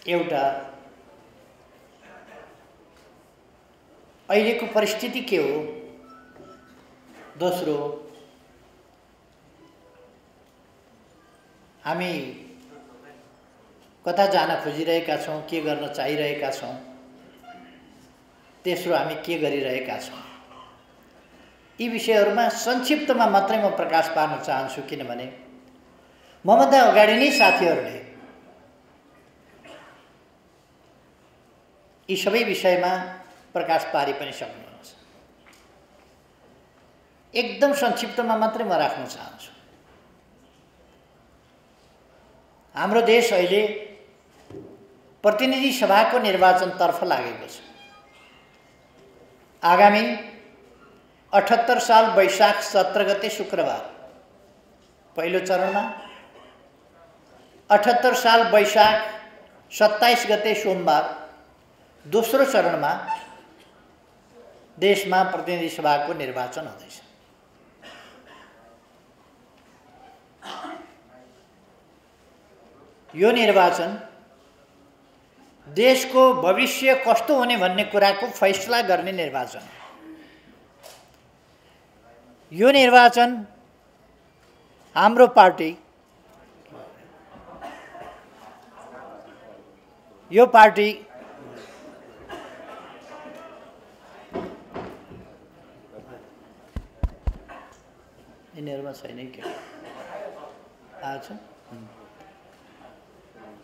एउटा अहिलेको परिस्थिति के हो, दोस्रो हामी कता जान खोजिरहेका छौं, के गर्न चाहिरहेका छौं, तेस्रो हामी के गरिरहेका छौं। यी विषयहरुमा संक्षिप्तमा मात्रै म प्रकाश पार्न चाहन्छु, किनभने मभन्दा अगाडि नै साथीहरुले यी सबै विषयमा प्रकाश पारि पनि सक्नुहुन्छ। एकदम संक्षिप्तमा मात्रै म राख्न चाहन्छु। हाम्रो देश अहिले प्रतिनिधि सभाको निर्वाचनतर्फ लागेको छ। आगामी 78 साल वैशाख 17 गते शुक्रबार पहिलो चरणमा, 78 साल वैशाख 27 गते सोमबार दोस्रो चरणमा देशमा प्रतिनिधि सभाको निर्वाचन हुँदैछ। यो निर्वाचन देशको भविष्य कस्तो हुने भन्ने कुराको फैसला गर्ने निर्वाचन हो। यो निर्वाचन हाम्रो पार्टी, यो पार्टी यिनीहरुमा छैन के आज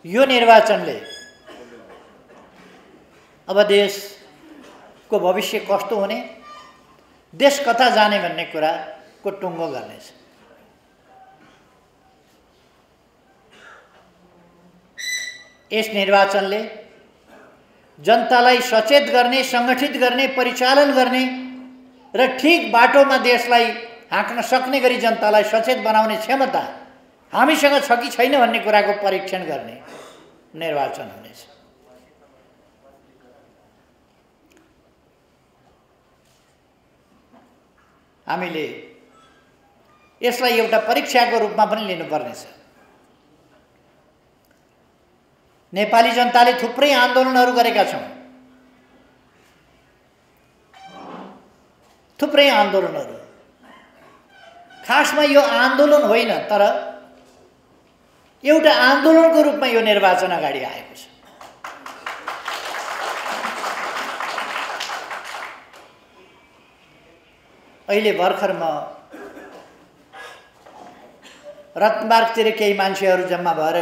यो निर्वाचनले अब देशको भविष्य कस्तो हुने, देश कता जाने भन्ने कुराको टुङ्गो गर्नेछ। यस निर्वाचनले जनतालाई सचेत गर्ने, संगठित गर्ने, परिचालन गर्ने र ठीक बाटोमा देशलाई हाँक्न सक्ने गरी जनतालाई सचेत बनाउने क्षमता हामीसँग छ कि छैन भन्ने कुराको परीक्षण गर्ने निर्वाचन हुनेछ। हामीले यसलाई एउटा परीक्षाको रूपमा पनि लिनुपर्नेछ। नेपाली जनताले थुप्रै आन्दोलनहरू गरेका छौं, थुप्रै आन्दोलनहरू। खासमा यो आन्दोलन होइन, तर एउटा आन्दोलनको रूपमा यो निर्वाचन अगाडि आएको छ। अहिले भर्खर म रत्नबार्गतिर केही मान्छेहरू जम्मा भएर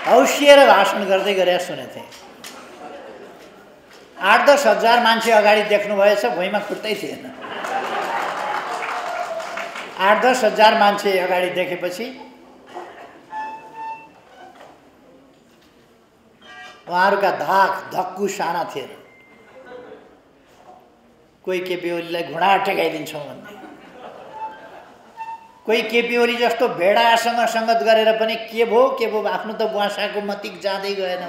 हौसिएर भाषण गर्दै गरेका सुनेको थिएँ। 8-10 हजार मान्छे अगाडि देख्नु भएछ, भुइँमा खुट्टै थिएन। 8-10 हजार मान्छे अगाडि देखेपछि उहाँहरूका धाक धक्कु साना थिएन। कोही केपी ओलीलाई घुँडा टेकाइदिन्छौँ भन्ने, कोही केपी ओली जस्तो भेडासँग संगत गरेर पनि के भो आफ्नो त बुवासाको मतिक जाँदै गएन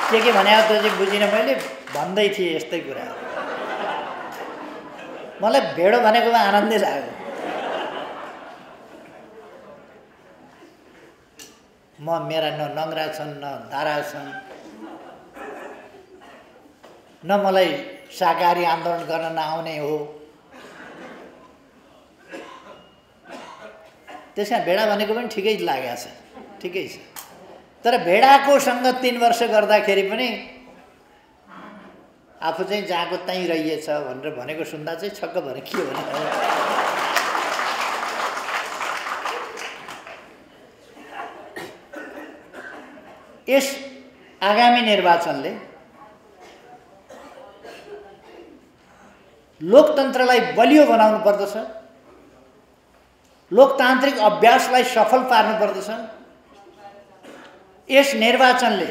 के भने त चाहिँ बुझिन। मैले भन्दै थिएँ यस्तै कुरा। मलाई भेडो भनेकोमा आनन्दै लाग्यो। मेरा न नङ्ग्रा छन्, न धारा छन्, न मलाई शाकाहारी आन्दोलन गर्न नआउने हो। त्यसमा भेडा भनेको पनि ठिकै लागेको छ, ठिकै छ। तर भेडाको संगत 3 वर्ष गर्दाखेरि पनि आफू चाहिँ जहाँको त्यहीँ रहिएछ भनेर भनेको सुन्दा चाहिँ छक्क भएर के भने यस आगामी निर्वाचनले लोकतन्त्रलाई बलियो बनाउनु पर्दछ, लोकतान्त्रिक अभ्यासलाई सफल पार्नु पर्दछ। यस निर्वाचनले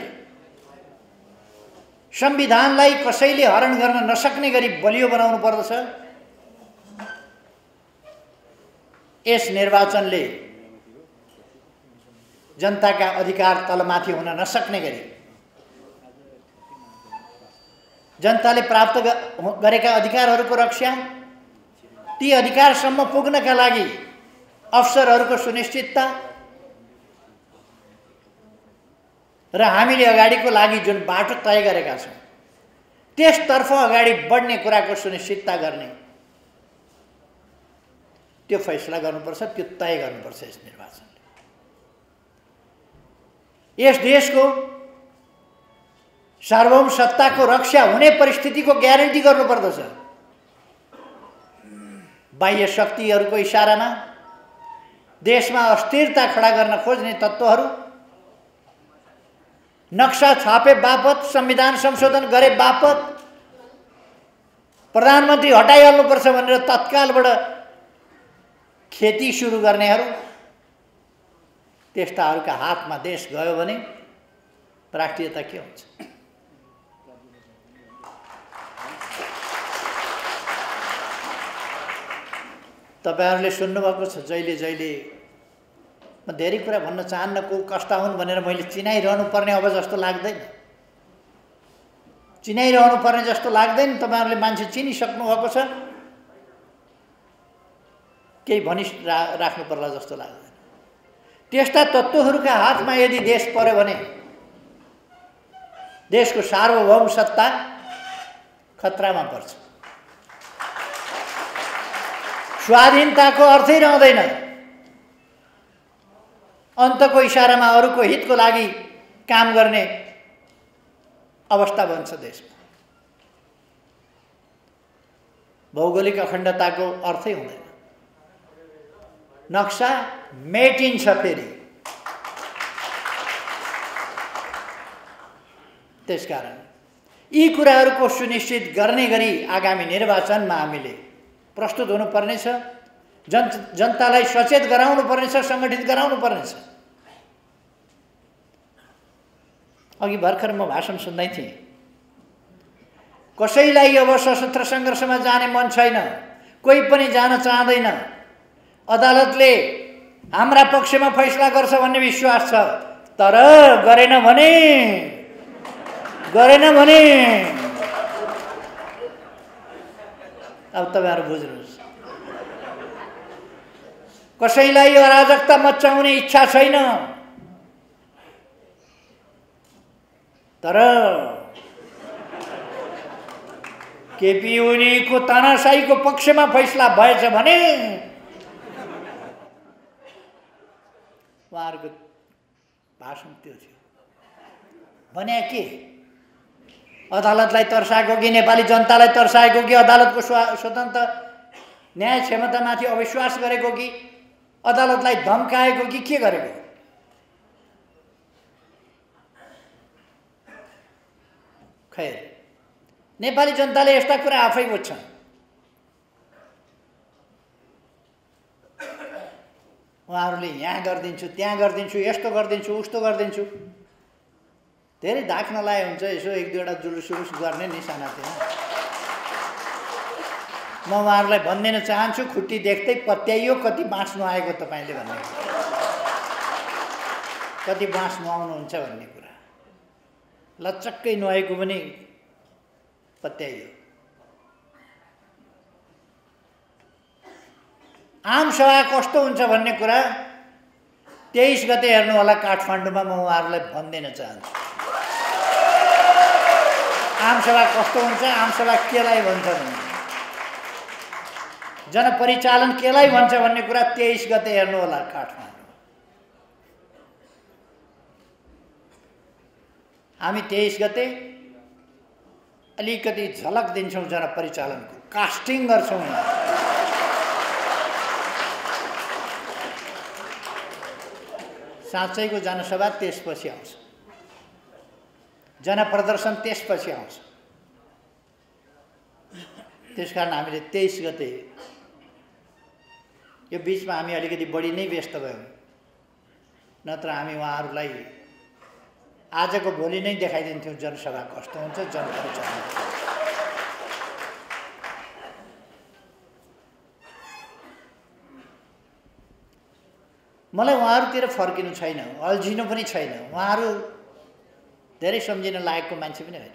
संविधानलाई कसैले हरण गर्न नसक्ने गरी बलियो बनाउनु पर्दछ। यस निर्वाचनले जनताका अधिकार तलमाथि हुन नसक्ने गरी जनताले प्राप्त गरेका अधिकारहरूको रक्षा, ती अधिकारसम्म पुग्नका लागि अवसरहरूको सुनिश्चितता र हामीले अगाडिको लागि जुन बाटो तय गरेका छौँ त्यसतर्फ अगाडि बढ्ने कुराको सुनिश्चितता गर्ने, त्यो फैसला गर्नुपर्छ, त्यो तय गर्नुपर्छ यस निर्वाचनले। यस देशको सार्वभौम सत्ताको रक्षा हुने परिस्थितिको ग्यारेन्टी गर्नुपर्दछ। बाह्य शक्तिहरूको इशारामा देशमा अस्थिरता खडा गर्न खोज्ने तत्त्वहरू नक्सा छापे बापत, संविधान संशोधन गरे बापत प्रधानमन्त्री हटाइहाल्नुपर्छ भनेर तत्कालबाट खेती सुरु गर्नेहरू, त्यस्ताहरूका हातमा देश गयो भने राष्ट्रियता के हुन्छ? तपाईहरुले सुन्नुभएको छ जहिले जहिले म धेरै कुरा भन्न चाहन्न, को कस्ता हुन् भनेर मैले चिनाइरहनु पर्ने अब जस्तो लाग्दैन, चिनाइरहनु पर्ने जस्तो लाग्दैन। तपाईहरुले मान्छे चिनिसक्नु भएको छ, केही भनि राख्नु पर्ला जस्तो लाग्दैन। त्यस्ता तत्त्वहरूका हातमा यदि देश पर्यो भने देशको सार्वभौम सत्ता खतरामा पर्छ। स्वाधीनताको अर्थै रहँदैन, अन्तको इशारामा अरूको हितको लागि काम गर्ने अवस्था बन्छ देशमा। भौगोलिक अखण्डताको अर्थै हुँदैन, नक्सा मेटिन्छ फेरि। त्यसकारण यी कुराहरूको सुनिश्चित गर्ने गरी आगामी निर्वाचनमा हामीले प्रस्तुत हुनुपर्नेछ। जनतालाई सचेत गराउनु पर्नेछ, संगठित गराउनु पर्नेछ। अघि भर्खर म भाषण सुन्दै थिएँ, कसैलाई अब सशस्त्र सङ्घर्षमा जाने मन छैन, कोही पनि जान चाहँदैन, अदालतले हाम्रा पक्षमा फैसला गर्छ भन्ने विश्वास छ, तर गरेन भने अब तपाईहरु बुझ्नुहोस्, कसैलाई अराजकता मचाउने इच्छा छैन, तर केपी ओलीको तानाशाहीको पक्षमा फैसला भएछ भने उहाँहरूको भाषण त्यो थियो। भने के अदालतलाई तर्साएको कि नेपाली जनतालाई तर्साएको कि अदालतको स्वतन्त्र न्याय क्षमतामाथि अविश्वास गरेको कि अदालतलाई धम्काएको कि के गरेको? खैर, नेपाली जनताले यस्ता कुरा आफै बुझ्छन्। उहाँहरूले यहाँ गरिदिन्छु, त्यहाँ गरिदिन्छु, यस्तो गरिदिन्छु, उस्तो गरिदिन्छु, धेरै धाक नलाए हुन्छ, यसो एक दुईवटा जुलुस गर्ने नि सानातिना। म उहाँहरूलाई भनिदिन चाहन्छु, खुट्टी देख्दै पत्याइयो कति बाँस नुहाएको तपाईँले भन्ने, कति बाँस नुहाउनुहुन्छ भन्ने कुरा, लचक्कै नुहाएको पनि पत्याइयो। आम सभा कस्तो हुन्छ भन्ने कुरा 23 गते हेर्नु होला काठमाडौँमा। म उहाँहरूलाई भनिदिन चाहन्छु, आमसभा कस्तो हुन्छ, आमसभा केलाई भन्छ भन्ने, जनपरिचालन केलाई भन्छ भन्ने कुरा 23 गते हेर्नु होला काठमाडौँ। हामी 23 गते अलिकति झलक दिन्छौँ जनपरिचालनको, कास्टिङ गर्छौँ। साँच्चैको जनसभा त्यसपछि आउँछ, जनप्रदर्शन त्यसपछि आउँछ। त्यसकारण हामीले 23 गते, यो बीचमा हामी अलिकति बढी नै व्यस्त भयौँ, नत्र हामी उहाँहरूलाई आजको भोलि नै देखाइदिन्थ्यौँ जनसभा कस्तो हुन्छ, जनपरिचालन। मलाई उहाँहरूतिर फर्किनु छैन, अल्झिनु पनि छैन। उहाँहरू धेरै सम्झिन लायकको मान्छे पनि होइन।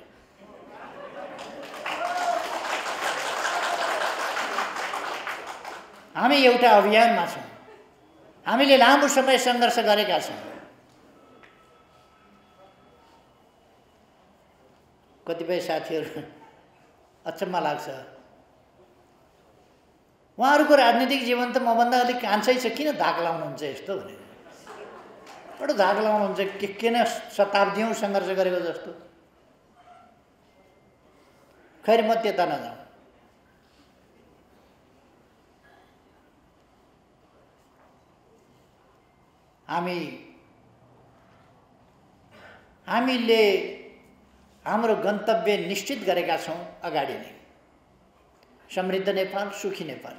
हामी एउटा अभियानमा छौँ। हामीले लामो समय सङ्घर्ष गरेका छौँ। कतिपय साथीहरू अचम्म लाग्छ, उहाँहरूको राजनीतिक जीवन त मभन्दा अलिक कान्छै छ, किन धाक लाउनुहुन्छ यस्तो भनेर। बडो धाक लाउनुहुन्छ, किन शताब्दीौँ सङ्घर्ष गरेको जस्तो। खैर म त्यता नजाउँ। हामीले हाम्रो गन्तव्य निश्चित गरेका छौँ अगाडि नै, समृद्ध नेपाल, सुखी नेपाल।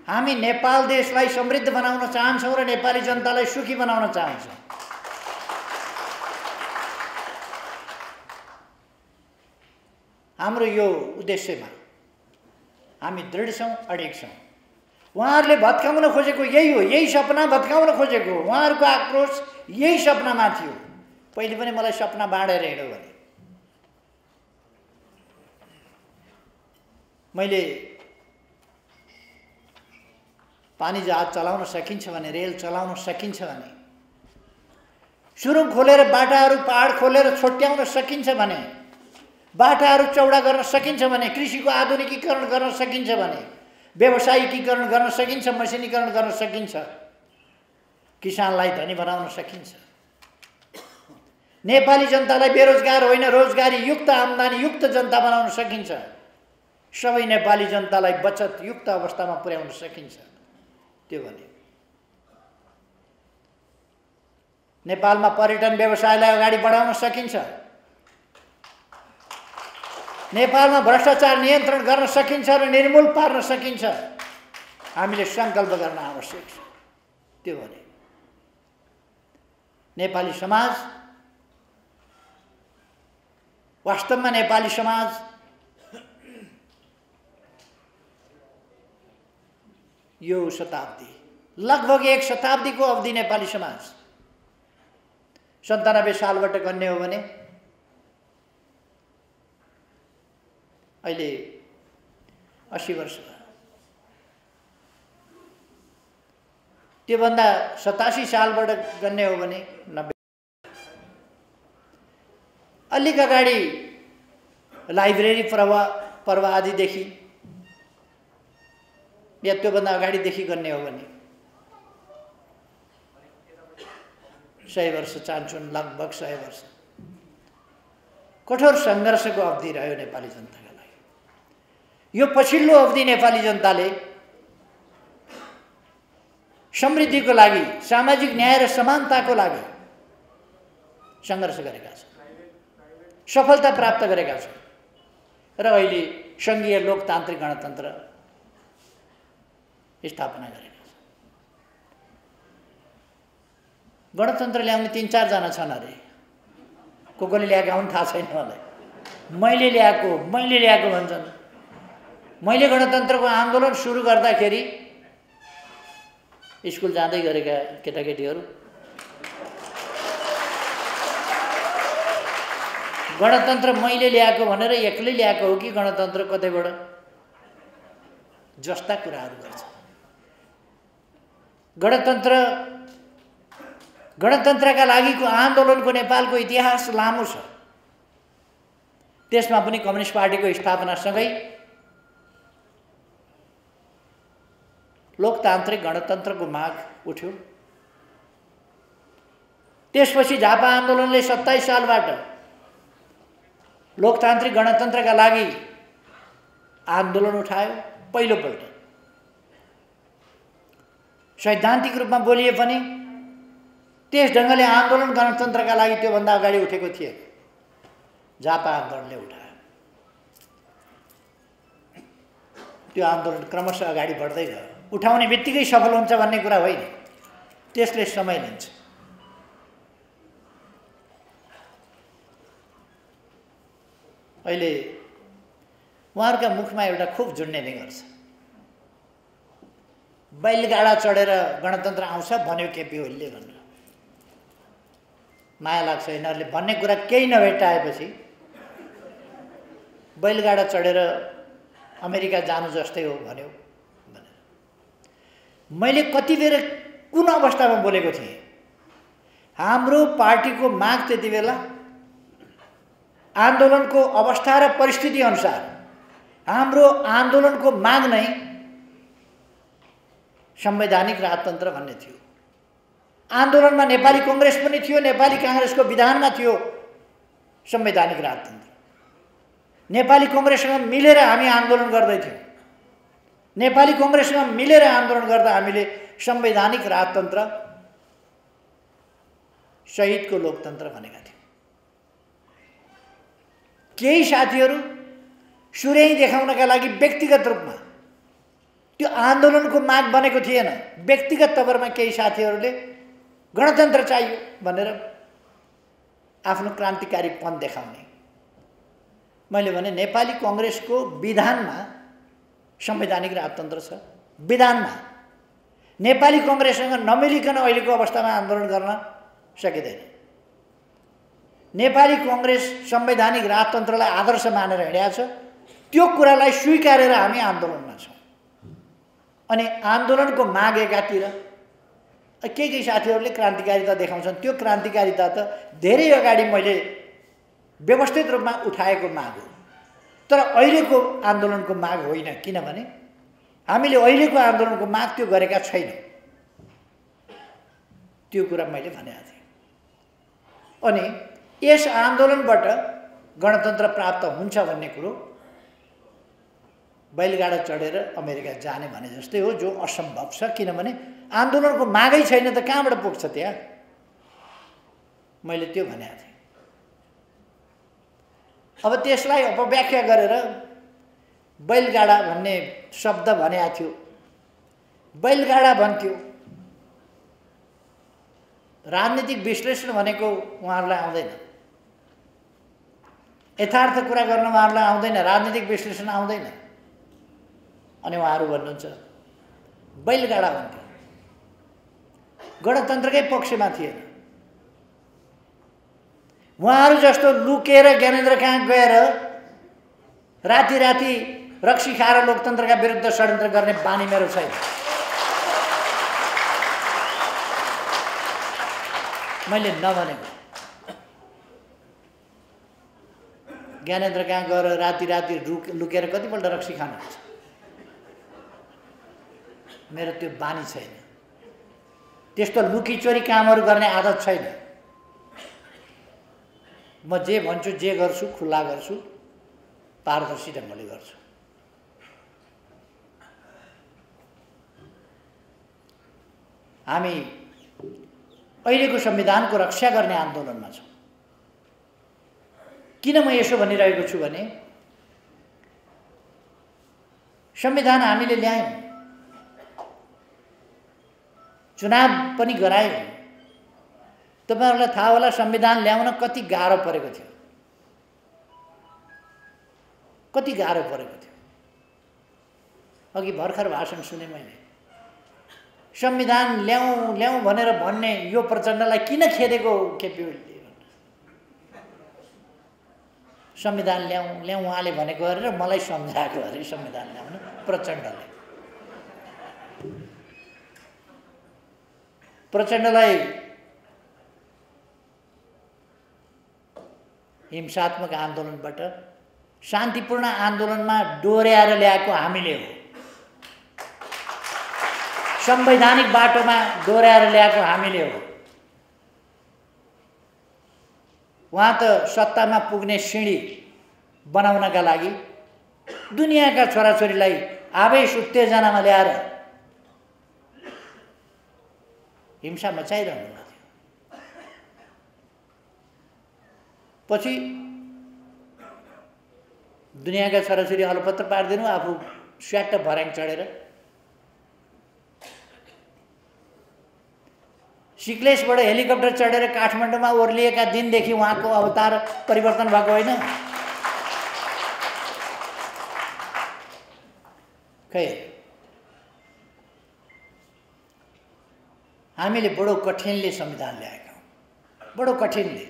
हामी नेपाल देशलाई समृद्ध बनाउन चाहन्छौँ र नेपाली जनतालाई सुखी बनाउन चाहन्छौँ। हाम्रो यो उद्देश्यमा हामी दृढ छौँ, अडिग छौँ। उहाँहरूले भत्काउन खोजेको यही हो, यही सपना भत्काउन खोजेको हो। उहाँहरूको आक्रोश यही सपनामा थियो। पहिले पनि मलाई सपना बाँडेर हिँड्यो भने मैले पानी जहाज चलाउन सकिन्छ भने, रेल चलाउन सकिन्छ भने, सुरुङ खोलेर बाटाहरू पहाड खोलेर छोट्याउन सकिन्छ भने, बाटाहरू चौडा गर्न सकिन्छ भने, कृषिको आधुनिकीकरण गर्न सकिन्छ भने, व्यावसायिकीकरण गर्न सकिन्छ, मसिनीकरण गर्न सकिन्छ, किसानलाई धनी बनाउन सकिन्छ, नेपाली जनतालाई बेरोजगार होइन रोजगारी युक्त आम्दानी युक्त जनता बनाउन सकिन्छ, सबै नेपाली जनतालाई बचत युक्त अवस्थामा पुर्याउन सकिन्छ। त्यो भने नेपालमा पर्यटन व्यवसायलाई अगाडि बढाउन सकिन्छ, नेपालमा भ्रष्टाचार नियन्त्रण गर्न सकिन्छ र निर्मूल पार्न सकिन्छ। हामीले सङ्कल्प गर्न आवश्यक छ। त्यो भने नेपाली समाज, वास्तवमा नेपाली समाज यो शताब्दी, लगभग एक शताब्दीको अवधि नेपाली समाज 97 सालबाट गन्ने हो भने अहिले 80 वर्ष, त्योभन्दा 87 सालबाट गन्ने हो भने 90। अलिक अगाडि लाइब्रेरी पर्व आदिदेखि या त्योभन्दा अगाडिदेखि गन्ने हो भने 100 वर्ष चाहन्छन्, लगभग 100 वर्ष कठोर सङ्घर्षको अवधि रह्यो नेपाली जनताका लागि। यो पछिल्लो अवधि नेपाली जनताले समृद्धिको लागि, सामाजिक न्याय र समानताको लागि सङ्घर्ष गरेका छन्, सफलता प्राप्त गरेका छन् र अहिले सङ्घीय लोकतान्त्रिक गणतन्त्र स्थापना गरेका छन्। गणतन्त्र ल्याउने 3-4 जना छन् अरे, कसले ल्याएका हुन् थाहा छैन मलाई। मैले ल्याएको भन्छन्। मैले गणतन्त्रको आन्दोलन सुरु गर्दाखेरि स्कुल जाँदै गरेका केटाकेटीहरू गणतन्त्र मैले ल्याएको भनेर एक्लै ल्याएको हो कि गणतन्त्र कतैबाट जस्ता कुराहरू गर्छ। गणतन्त्रका लागिको आन्दोलनको नेपालको इतिहास लामो छ। त्यसमा पनि कम्युनिस्ट पार्टीको स्थापनासँगै लोकतान्त्रिक गणतन्त्रको माग उठ्यो। त्यसपछि झापा आन्दोलनले 27 सालबाट लोकतान्त्रिक गणतन्त्रका लागि आन्दोलन उठायो। पहिलोपल्ट सैद्धान्तिक रूपमा बोलिए पनि त्यस ढङ्गले आन्दोलन गणतन्त्रका लागि त्योभन्दा अगाडि उठेको थिए। झापा आन्दोलनले उठायो। त्यो आन्दोलन क्रमशः अगाडि बढ्दै गयो। उठाउने बित्तिकै सफल हुन्छ भन्ने कुरा होइन, त्यसले समय लिन्छ। अहिले उहाँहरूका मुखमा एउटा खुब झुन्ड्याउने गर्छ। बैलगाडा चढेर गणतन्त्र आउँछ भन्यो केपी ओलीले भनेर। माया लाग्छ यिनीहरूले भन्ने कुरा केही नभेटाएपछि बैलगाडा चढेर अमेरिका जानु जस्तै हो भन्यो भनेर। मैले कति बेर कुन अवस्थामा बोलेको थिएँ? हाम्रो पार्टीको माग त्यति बेला आन्दोलनको अवस्था र परिस्थिति अनुसार हाम्रो आन्दोलनको माग नै संवैधानिक राजतन्त्र भन्ने थियो। आन्दोलनमा नेपाली कांग्रेस पनि थियो, नेपाली कांग्रेसको विधानमा थियो संवैधानिक राजतन्त्र। नेपाली कांग्रेससँग मिलेर हामी आन्दोलन गर्दै थियौँ। नेपाली कांग्रेससँग मिलेर आन्दोलन गर्दा हामीले संवैधानिक राजतन्त्र, शहीदको लोकतन्त्र भनेका थियौँ। केही साथीहरू सुर्याइ देखाउनका लागि व्यक्तिगत रूपमा त्यो आन्दोलनको माग बनेको थिएन। व्यक्तिगत तवरमा केही साथीहरूले गणतन्त्र चाहियो भनेर आफ्नो क्रान्तिकारीपन देखाउने। मैले भने नेपाली कांग्रेसको विधानमा संवैधानिक राजतन्त्र छ। विधानमा नेपाली कांग्रेससँग नमिलिकन अहिलेको अवस्थामा आन्दोलन गर्न सकिँदैन। नेपाली कांग्रेस संवैधानिक राजतन्त्रलाई आदर्श मानेर हिँडेको छ। त्यो कुरालाई स्वीकारेर हामी आन्दोलनमा छौँ। अनि आन्दोलनको माग एकातिर, केही साथीहरूले क्रान्तिकारिता देखाउँछन्। त्यो क्रान्तिकारिता त धेरै अगाडि मैले व्यवस्थित रूपमा उठाएको माग हो, तर अहिलेको आन्दोलनको माग होइन। किनभने हामीले अहिलेको आन्दोलनको माग त्यो गरेका छैनौँ। त्यो कुरा मैले भनेको थिएँ। अनि यस आन्दोलनबाट गणतन्त्र प्राप्त हुन्छ भन्ने कुरो बैलगाडा चढेर अमेरिका जाने भने जस्तै हो, जो असम्भव छ। किनभने आन्दोलनको मागै छैन त कहाँबाट पुग्छ त्यहाँ? मैले त्यो भनेको थिएँ। अब त्यसलाई अपव्याख्या गरेर बैलगाडा भन्ने शब्द भनेको थियो। बैलगाडा भन्थ्यो। राजनीतिक विश्लेषण भनेको उहाँहरूलाई आउँदैन। यथार्थ कुरा गर्न उहाँहरूलाई आउँदैन। राजनीतिक विश्लेषण आउँदैन। अनि उहाँहरू भन्नुहुन्छ बैलगाडा भन्थ्यो। गणतन्त्रकै पक्षमा थिएन। उहाँहरू जस्तो लुकेर ज्ञानेन्द्र कहाँ गएर राति राति रक्सी खाएर लोकतन्त्रका विरुद्ध षड्यन्त्र गर्ने बानी मेरो छैन। मैले नभनेको। ज्ञानेन्द्र कहाँ गएर राति राति लुकेर कतिपल्ट रक्सी खानुहुन्छ? मेरो त्यो बानी छैन। त्यस्तो लुकी चोरी कामहरू गर्ने आदत छैन। म जे भन्छु, जे गर्छु खुल्ला गर्छु, पारदर्शी ढङ्गले गर्छु। हामी अहिलेको संविधानको रक्षा गर्ने आन्दोलनमा छौँ। किन म यसो भनिरहेको छु भने संविधान हामीले ल्यायौँ, चुनाव पनि गरायौँ। तपाईहरुलाई थाहा होला संविधान ल्याउन कति गाह्रो परेको थियो। कति गाह्रो परेको थियो। अघि भर्खर भाषण सुने मैले। संविधान ल्याउँ ल्याउँ भनेर भन्ने यो प्रचण्डलाई किन खेदेको केपी ओलीले? संविधान ल्याउँ ल्याउँ उहाँले भनेको अरे र मलाई सम्झाएको अरे संविधान ल्याउन प्रचण्डले। प्रचण्डलाई हिंसात्मक आन्दोलनबाट शान्तिपूर्ण आन्दोलनमा डोर्याएर ल्याएको हामीले हो। संवैधानिक बाटोमा डोर्याएर ल्याएको हामीले हो। उहाँ त सत्तामा पुग्ने सिँढी बनाउनका लागि दुनियाँका छोराछोरीलाई आवेश उत्तेजनामा ल्याएर हिंसा मचाइरहनु भएको थियो। पछि दुनियाँका छोराछोरी अलपत्र पारिदिनु, आफू स्याट्ट भर्याङ चढेर सिक्लेसबाट हेलिकप्टर चढेर काठमाडौँमा ओर्लिएका दिनदेखि उहाँको अवतार परिवर्तन भएको होइन। खै हामीले बडो कठिनले संविधान ल्याएका हौँ। बडो कठिनले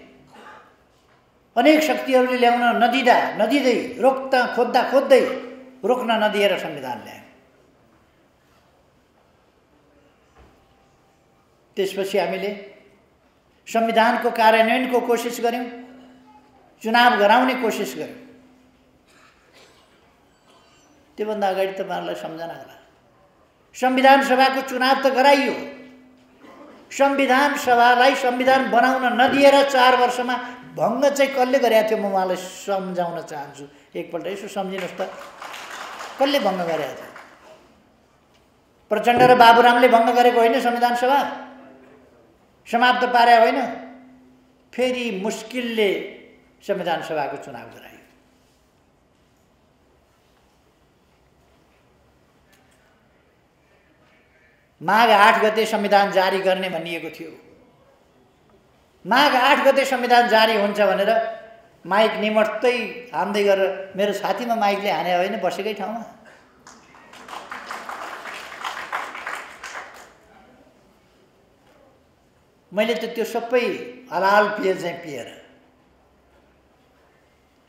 अनेक शक्तिहरूले ल्याउन नदिँदै रोक्दा खोज्दै रोक्न नदिएर संविधान ल्याए। त्यसपछि हामीले संविधानको कार्यान्वयनको कोसिस गर्यौं, चुनाव गराउने कोसिस गर्यौं। त्योभन्दा अगाडि तपाईहरुलाई सम्झना होला, संविधान सभाको चुनाव त गराइयो, संविधान सभालाई संविधान बनाउन नदिएर 4 वर्षमा भङ्ग चाहिँ कसले गरेको थियो? म उहाँलाई सम्झाउन चाहन्छु, एकपल्ट यसो सम्झिनुहोस् त, कसले भङ्ग गरेको थियो? प्रचण्ड र बाबुरामले भङ्ग गरेको होइन संविधान सभा, समाप्त पारे होइन, फेरि मुस्किलले संविधान सभाको चुनाव गरायो। माघ 8 गते संविधान जारी गर्ने भनिएको थियो। माघ 8 गते संविधान जारी हुन्छ भनेर माइक निमट्तै हान्दै गरेर मेरो छातीमा माइकले हाने होइन, बसेकै ठाउँमा। मैले त त्यो सबै हलाल पिए चाहिँ पिएर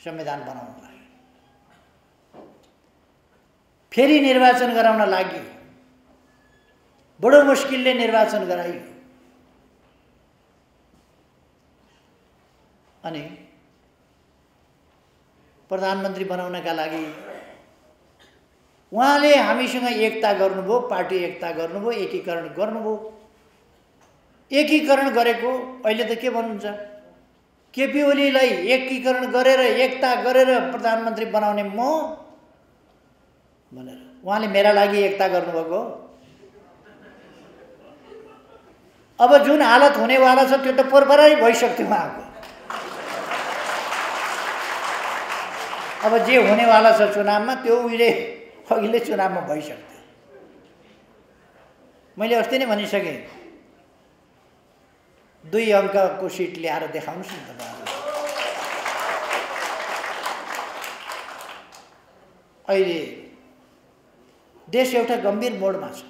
संविधान बनाउन लाग्यो। फेरि निर्वाचन गराउन लाग्यो, बडो मुस्किलले निर्वाचन गराइयो। अनि प्रधानमन्त्री बनाउनका लागि उहाँले हामीसँग एकता गर्नुभयो, पार्टी एकता गर्नुभयो, एकीकरण गर्नुभयो। एकीकरण गरेको अहिले त के भन्नुहुन्छ? केपी ओलीलाई एकीकरण गरेर एकता गरेर प्रधानमन्त्री बनाउने म भनेर उहाँले मेरा लागि एकता गर्नुभएको। अब जुन हालत हुनेवाला छ त्यो त पोरपरै भइसक्थ्यो उहाँको। अब जे हुनेवाला छ चुनावमा त्यो अघिल्लै चुनावमा भइसक्थ्यो। मैले अस्ति नै भनिसकेँ, 2 अङ्कको सिट ल्याएर देखाउनुस् न तपाईहरु। अहिले देश एउटा गम्भीर मोडमा छ।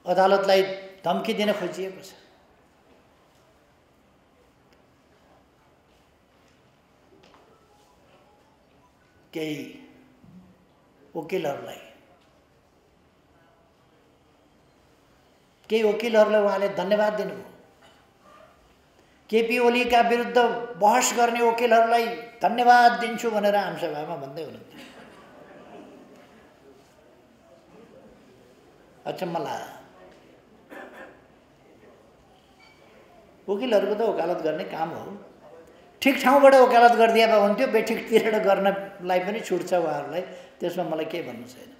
अदालतलाई धम्की दिन खोजिएको छ। केही वकिलहरूलाई उहाँले धन्यवाद दिनुभयो। केपी ओलीका विरुद्ध बहस गर्ने वकिलहरूलाई धन्यवाद दिन्छु भनेर आमसभामा भन्दै हुनुहुन्थ्यो। अचम्म लाग्यो। वकिलहरूको त वकालत गर्ने काम हो, ठिक ठाउँबाट वकालत गरिदिए भए हुन्थ्यो, बेठिकतिर गर्नलाई पनि छुट छ उहाँहरूलाई, त्यसमा मलाई केही भन्नु छैन।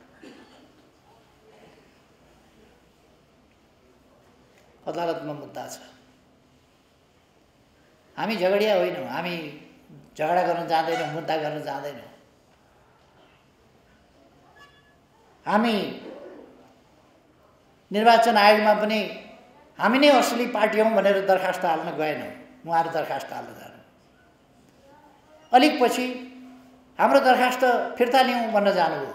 अदालतमा मुद्दा छ। हामी झगडिया होइनौँ, हामी झगडा गर्न जाँदैनौँ, मुद्दा गर्न जाँदैनौँ। हामी निर्वाचन आयोगमा पनि हामी नै असली पार्टी हौँ भनेर दरखास्त हाल्न गएनौँ, उहाँहरू दरखास्त हाल्न जानु। अलिक पछि हाम्रो दरखास्त फिर्ता लिउँ भन्न जानुभयो।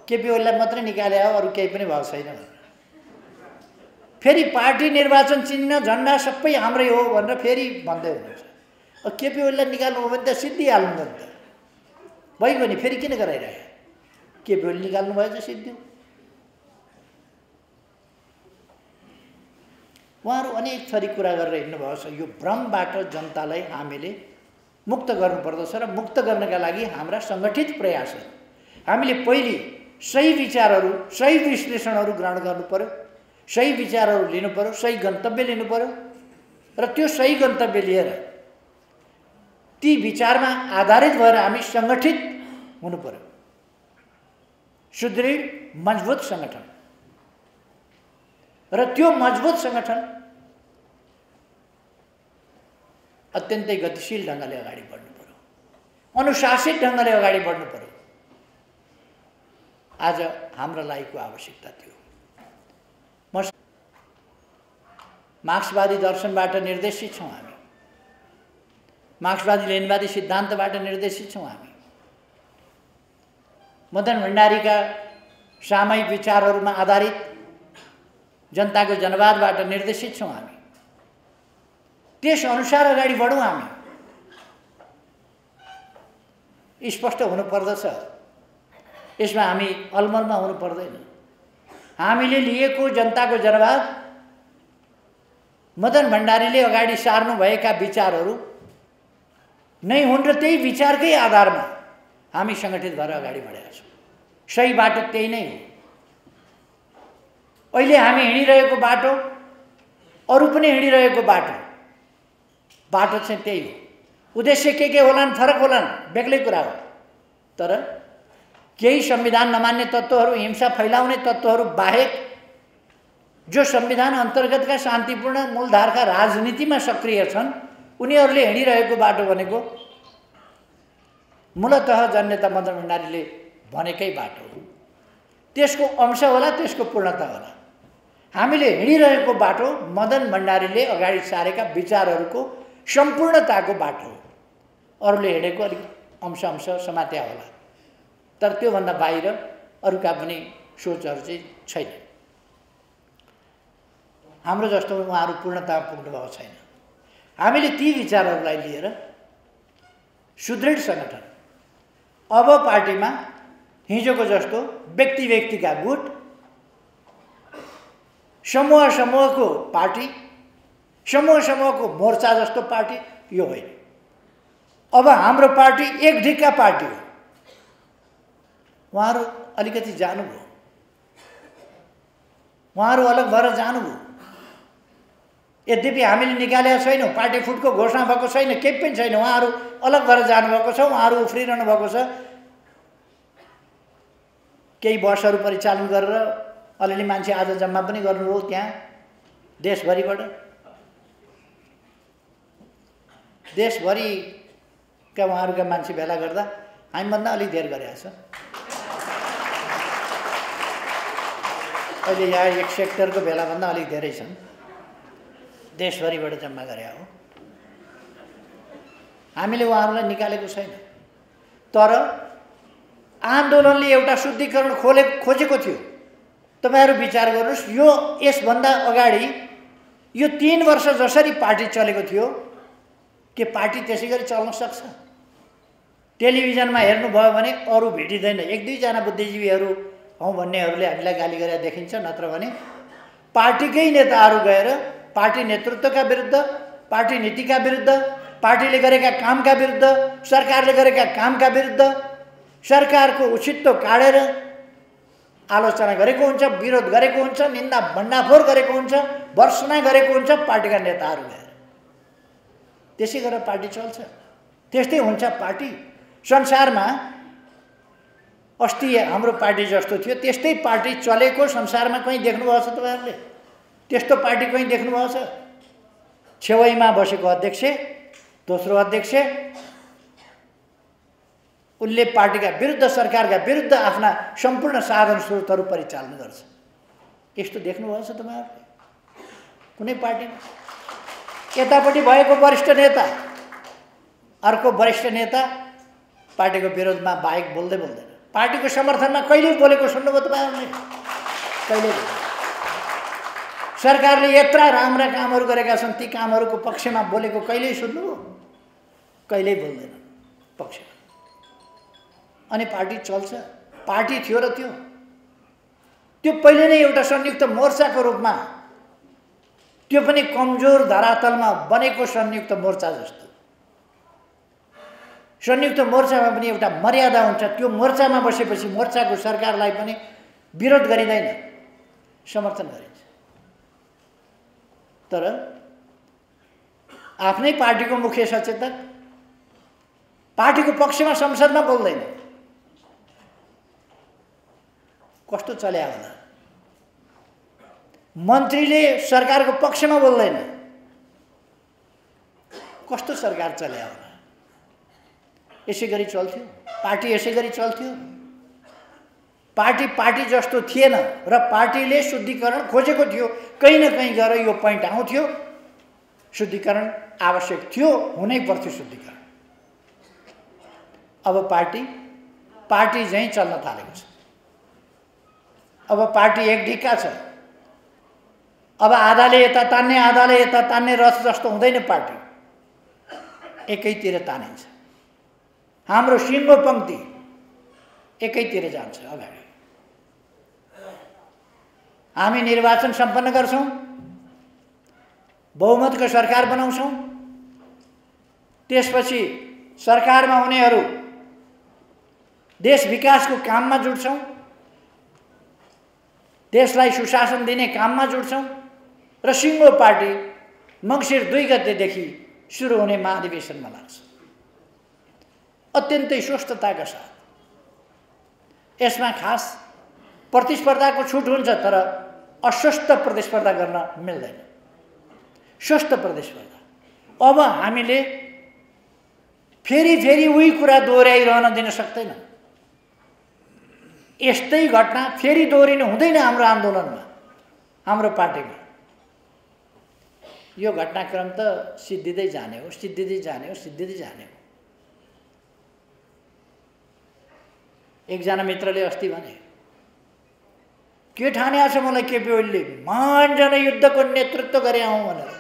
केपी ओलीलाई मात्रै निकाले हो, अरू केही पनि भएको छैन। फेरि पार्टी निर्वाचन चिन्ह झन्डा सबै हाम्रै हो भनेर फेरि भन्दै हुनुहुन्छ। अब केपी ओलीलाई निकाल्नु हो भने त सिद्धिहाल्नु नि त, भइगयो नि, फेरि किन गराइरहे? केपी ओली निकाल्नु भयो त सिद्धियो। उहाँहरू अनेक थरी कुरा गरेर हिँड्नुभएको छ। यो भ्रमबाट जनतालाई हामीले मुक्त गर्नुपर्दछ र मुक्त गर्नका लागि हाम्रा सङ्गठित प्रयासहरू, हामीले पहिले सही विचारहरू, सही विश्लेषणहरू ग्रहण गर्नु पर्यो, सही विचारहरू लिनु पर्यो, सही गन्तव्य लिनु पर्यो र त्यो सही गन्तव्य लिएर ती विचारमा आधारित भएर हामी सङ्गठित हुनु पर्यो। सुदृढ मजबुत सङ्गठन, र त्यो मजबुत सङ्गठन अत्यन्तै गतिशील ढङ्गले अगाडि बढ्नु पर्यो, अनुशासित ढङ्गले अगाडि बढ्नु पर्यो। आज हाम्रो लागिको आवश्यकता थियो। मार्क्सवादी दर्शनबाट निर्देशित छौँ हामी, मार्क्सवादी लेनिनवादी सिद्धान्तबाट निर्देशित छौँ हामी, मदन भण्डारीका सामयिक विचारहरूमा आधारित जनताको जनवादबाट निर्देशित छौँ हामी। त्यस अनुसार अगाडि बढौँ हामी। स्पष्ट हुनुपर्दछ, यसमा हामी अलमलमा हुनु पर्दैन। हामीले लिएको जनताको जनवाद मदन भण्डारीले अगाडि सार्नुभएका विचारहरू नै हुन् र त्यही विचारकै आधारमा हामी सङ्गठित भएर अगाडि बढेका छौँ। सही बाटो त्यही नै हो। अहिले हामी हिँडिरहेको बाटो, अरू पनि हिँडिरहेको बाटो चाहिँ त्यही हो। उद्देश्य के होलान्, फरक होलान्, बेग्लै कुरा हो। तर केही संविधान नमान्ने तत्त्वहरू, हिंसा फैलाउने तत्त्वहरू बाहेक जो संविधान अन्तर्गतका शान्तिपूर्ण मूलधारका राजनीतिमा सक्रिय छन्, उनीहरूले हिँडिरहेको बाटो भनेको मूलतः जननेता मदन भण्डारीले भनेकै बाटो हो। त्यसको अंश होला, त्यसको पूर्णता होला। हामीले हिँडिरहेको बाटो मदन भण्डारीले अगाडि सारेका विचारहरूको सम्पूर्णताको बाटो हो। अरूले हिँडेको अलिक अंश समात्या होला, तर त्योभन्दा बाहिर अरूका पनि सोचहरू चाहिँ छैन। हाम्रो जस्तो उहाँहरू पूर्णतामा पुग्नुभएको छैन। हामीले ती विचारहरूलाई लिएर सुदृढ सङ्गठन, अब पार्टीमा हिजोको जस्तो व्यक्तिका गुट, समूहको पार्टी, समूहको मोर्चा जस्तो पार्टी यो होइन। अब हाम्रो पार्टी एक ढिक्का पार्टी हो। उहाँहरू अलिकति जानुभयो, उहाँहरू अलग भएर जानुभयो। यद्यपि हामीले निकालेका छैनौँ, पार्टी फुटको घोषणा भएको छैन, केही पनि छैन। उहाँहरू अलग भएर जानुभएको छ, उहाँहरू उफ्रिरहनु भएको छ। केही बसहरू परिचालन गरेर अलिअलि मान्छे आज जम्मा पनि गर्नुभयो त्यहाँ देशभरिबाट। देशभरिका उहाँहरूका मान्छे भेला गर्दा हामीभन्दा अलिक धेर गरेका छ। अहिले यहाँ एक सेक्टरको भेलाभन्दा अलिक धेरै छन्, देशभरिबाट जम्मा गरे हो। हामीले उहाँहरूलाई निकालेको छैन। तर आन्दोलनले एउटा शुद्धिकरण खोजेको थियो। तपाईहरु विचार गर्नुस्, यो यसभन्दा अगाडि यो 3 वर्ष जसरी पार्टी चलेको थियो के पार्टी त्यसैगरी चल्न सक्छ? टेलिभिजनमा हेर्नुभयो भने अरू भेटिदैन। 1-2 जना बुद्धिजीवीहरू हौ भन्नेहरूले हामीलाई गाली गरेर देखिन्छ, नत्र भने पार्टीकै नेताहरू गएर पार्टी नेतृत्वका विरुद्ध, पार्टी नीतिका विरुद्ध, पार्टीले गरेका कामका विरुद्ध, सरकारले गरेका कामका विरुद्ध सरकारको उचित्व काटेर आलोचना गरेको हुन्छ, विरोध गरेको हुन्छ, निन्दा भण्डाफोर गरेको हुन्छ, भर्त्सना गरेको हुन्छ पार्टीका नेताहरू गएर। त्यसै गरेर पार्टी चल्छ। त्यस्तै हुन्छ पार्टी। संसारमा अस्ति हाम्रो पार्टी जस्तो थियो त्यस्तै पार्टी चलेको संसारमा कहीँ देख्नुभएको छ तपाईहरुले? त्यस्तो पार्टी कहीँ देख्नुभएको छ? छेउमा बसेको अध्यक्ष, दोस्रो अध्यक्ष, उनले पार्टीका विरुद्ध, सरकारका विरुद्ध आफ्ना सम्पूर्ण साधन स्रोतहरू परिचालन गर्छ। यस्तो देख्नुभएको छ तपाईहरुले कुनै पार्टीमा? यतापट्टि भएको वरिष्ठ नेता, अर्को वरिष्ठ नेता पार्टीको विरोधमा बाहेक बोल्दै बोल्दैन। पार्टीको समर्थनमा कहिले बोलेको सुन्नुभयो तपाईहरुले? कहिले? सरकारले यत्रा राम्रा कामहरू गरेका छन्, ती कामहरूको पक्षमा बोलेको कहिले सुन्नुभयो? कहिल्यै बोल्दैन पक्षमा। अनि पार्टी चल्छ। पार्टी थियो र त्यो पहिले नै एउटा संयुक्त मोर्चाको रूपमा, त्यो पनि कमजोर धरातलमा बनेको संयुक्त मोर्चा जस्तो। संयुक्त मोर्चामा पनि एउटा मर्यादा हुन्छ। त्यो मोर्चामा बसेपछि मोर्चाको सरकारलाई पनि विरोध गरिँदैन, समर्थन गरिन्छ। तर आफ्नै पार्टीको मुख्य सचेतक पार्टीको पक्षमा संसदमा बोल्दैन। कस्तो चल्या होला? मन्त्रीले सरकारको पक्षमा बोल्दैन। कस्तो सरकार चल्या होला? यसै गरी चल्थ्यो पार्टी, यसै गरी चल्थ्यो। पार्टी जस्तो थिएन र पार्टीले शुद्धिकरण खोजेको थियो। कहीँ न कहीँ गएर यो पोइन्ट आउँथ्यो, शुद्धिकरण आवश्यक थियो, हुनै पर्थ्यो शुद्धिकरण। अब पार्टी झैँ चल्न थालेको छ। अब पार्टी एक ढिक्का छ। अब आधाले यता तान्ने, आधाले यता तान्ने रथ जस्तो हुँदैन। पार्टी एकैतिर तानिन्छ। हाम्रो सिङ्गो पङ्क्ति एकैतिर जान्छ अगाडि। हामी निर्वाचन सम्पन्न गर्छौं, बहुमतको सरकार बनाउँछौं, त्यसपछि सरकारमा हुनेहरू देश विकासको काममा जुट्छौं, देशलाई सुशासन दिने काममा जुट्छौं र सिङ्गो पार्टी मङ्सिर 2 गतेदेखि सुरु हुने महाधिवेशनमा लाग्छ अत्यन्तै स्वस्थताका साथ। यसमा खास प्रतिस्पर्धाको छुट हुन्छ, तर अस्वस्थ प्रतिस्पर्धा गर्न मिल्दैन। स्वस्थ प्रतिस्पर्धा। अब हामीले फेरि उही कुरा दोहोऱ्याइरहन दिन सक्दैनौँ। यस्तै घटना फेरि दोहोरिनु हुँदैन हाम्रो आन्दोलनमा, हाम्रो पार्टीमा। यो घटनाक्रम त सिद्धिँदै जाने हो, सिद्धिँदै जाने हो, सिद्धिँदै जाने हो। एकजना मित्रले अस्ति भने, के ठानेको छ मलाई केपी ओलीले महान जनयुद्धको नेतृत्व गरे आउँ भनेर।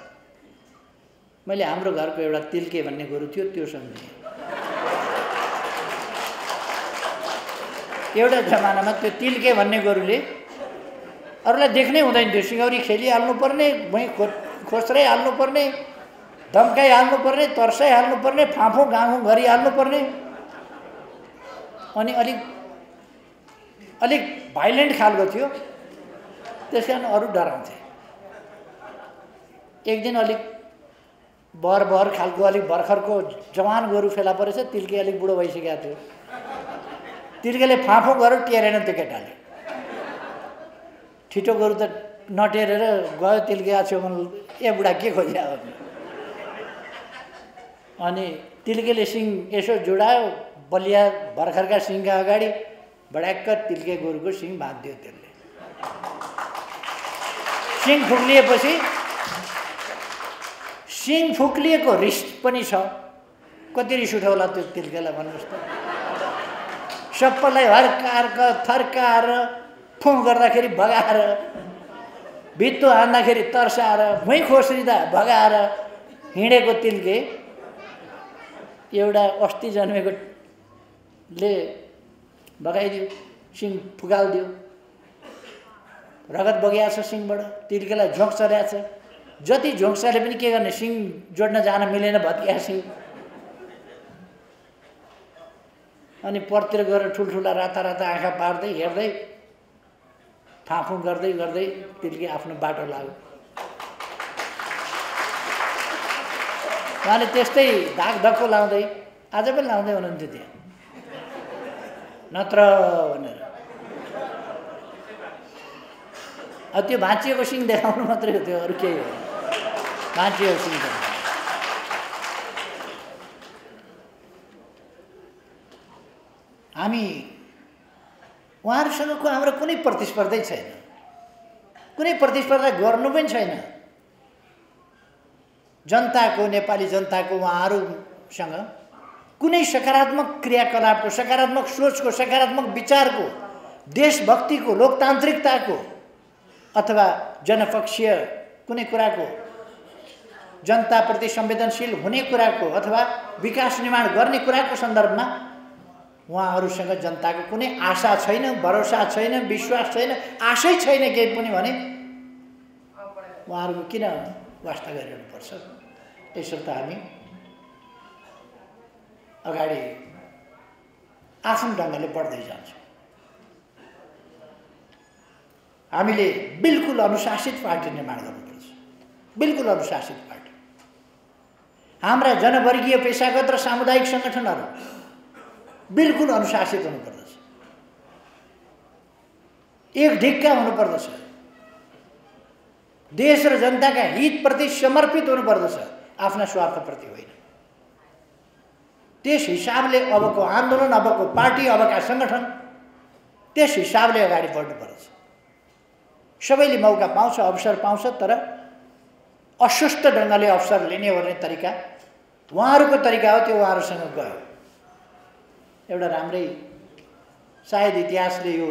मैले हाम्रो घरको एउटा तिल्के भन्ने गोरु थियो, त्यो सम्झेँ। एउटा जमानामा त्यो तिल्के भन्ने गोरुले अरूलाई देख्नै हुँदैन थियो। सिङौरी खेलिहाल्नुपर्ने, भुइँ खोस्राइहाल्नुपर्ने, धम्काइहाल्नुपर्ने, तर्साइहाल्नुपर्ने, फाँफो गाँगो गरिहाल्नुपर्ने, अनि अलिक भाइलेन्ट खालको थियो। त्यस कारण अरू डराउँथे। एक दिन अलिक बहर खालको अलिक भर्खरको जवान गोरु फेला परेछ। तिल्के अलिक बुढो भइसकेको थियो। तिल्केले फाँफो गरेर टेरेन त्यो केटाले। छिटो गोरु त नटेरेर गयो, तिल्के आछ्यो भने ए बुढा के खोज्या हो। अनि तिल्केले सिङ यसो जोडायो, बलिया भर्खरका सिङका अगाडि बडाक्क तिल्के गोरुको सिङ बाँधिदियो। त्यसले सिङ फुक्लिएपछि, सिङ फुक्लिएको रिस पनि छ। कति रिस उठाउला त्यो तिल्केलाई भन्नुहोस् त। सबैलाई हर्काएर थर्काएर, फुँ गर्दाखेरि भगाएर, भित्तो हान्दाखेरि तर्साएर, भुइँ खोस्रिँदा भगाएर हिँडेको तिल्के एउटा अस्ति जन्मेकोले भगाइदियो, सिङ फुकालिदियो। रगत बगिया छ सिङबाट। तिल्केलाई झोक चढाएको छ। जति झोक चढे पनि के गर्ने, सिङ जोड्न जान मिलेन, भत्किया सिङ। अनि परतिर गएर ठुल्ठुला राता आँखा पार्दै हेर्दै फाँफु गर्दै तिल्के आफ्नो बाटो लाग्यो। उहाँले त्यस्तै धाकधक्को लाउँदै, आज पनि लाउँदै हुनुहुन्थ्यो त्यहाँ, नत्र भनेर। त्यो भाँचिएको सिङ देखाउनु मात्रै हो, त्यो अरू केही हो। भाँचिएको सिङ हामी उहाँहरूसँगको हाम्रो कुनै प्रतिस्पर्धै छैन, कुनै प्रतिस्पर्धा गर्नु पनि छैन। जनताको, नेपाली जनताको उहाँहरूसँग कुनै सकारात्मक क्रियाकलापको, सकारात्मक सोचको, सकारात्मक विचारको, देशभक्तिको, लोकतान्त्रिकताको अथवा जनपक्षीय कुनै कुराको, जनताप्रति संवेदनशील हुने कुराको अथवा विकास निर्माण गर्ने कुराको सन्दर्भमा उहाँहरूसँग जनताको कुनै आशा छैन, भरोसा छैन, विश्वास छैन, आशै छैन केही पनि भने उहाँहरूको किन वास्ता गरिरहनुपर्छ। त्यसर्थ हामी अगाडि आफ्नो ढङ्गले बढ्दै जान्छौँ। हामीले बिल्कुल अनुशासित पार्टी निर्माण गर्नुपर्छ, बिल्कुल अनुशासित पार्टी। हाम्रा जनवर्गीय, पेशागत र सामुदायिक सङ्गठनहरू बिल्कुल अनुशासित हुनुपर्दछ, एक ढिक्का हुनुपर्दछ, देश र जनताका हितप्रति समर्पित हुनुपर्दछ, आफ्ना स्वार्थप्रति होइन। त्यस हिसाबले अबको आन्दोलन, अबको पार्टी, अबका सङ्गठन त्यस हिसाबले अगाडि बढ्नुपर्छ। सबैले मौका पाउँछ, अवसर पाउँछ, तर अस्वस्थ ढङ्गले अवसर लिने ओर्ने तरिका उहाँहरूको तरिका हो। त्यो उहाँहरूसँग गयो। एउटा राम्रै सायद इतिहासले यो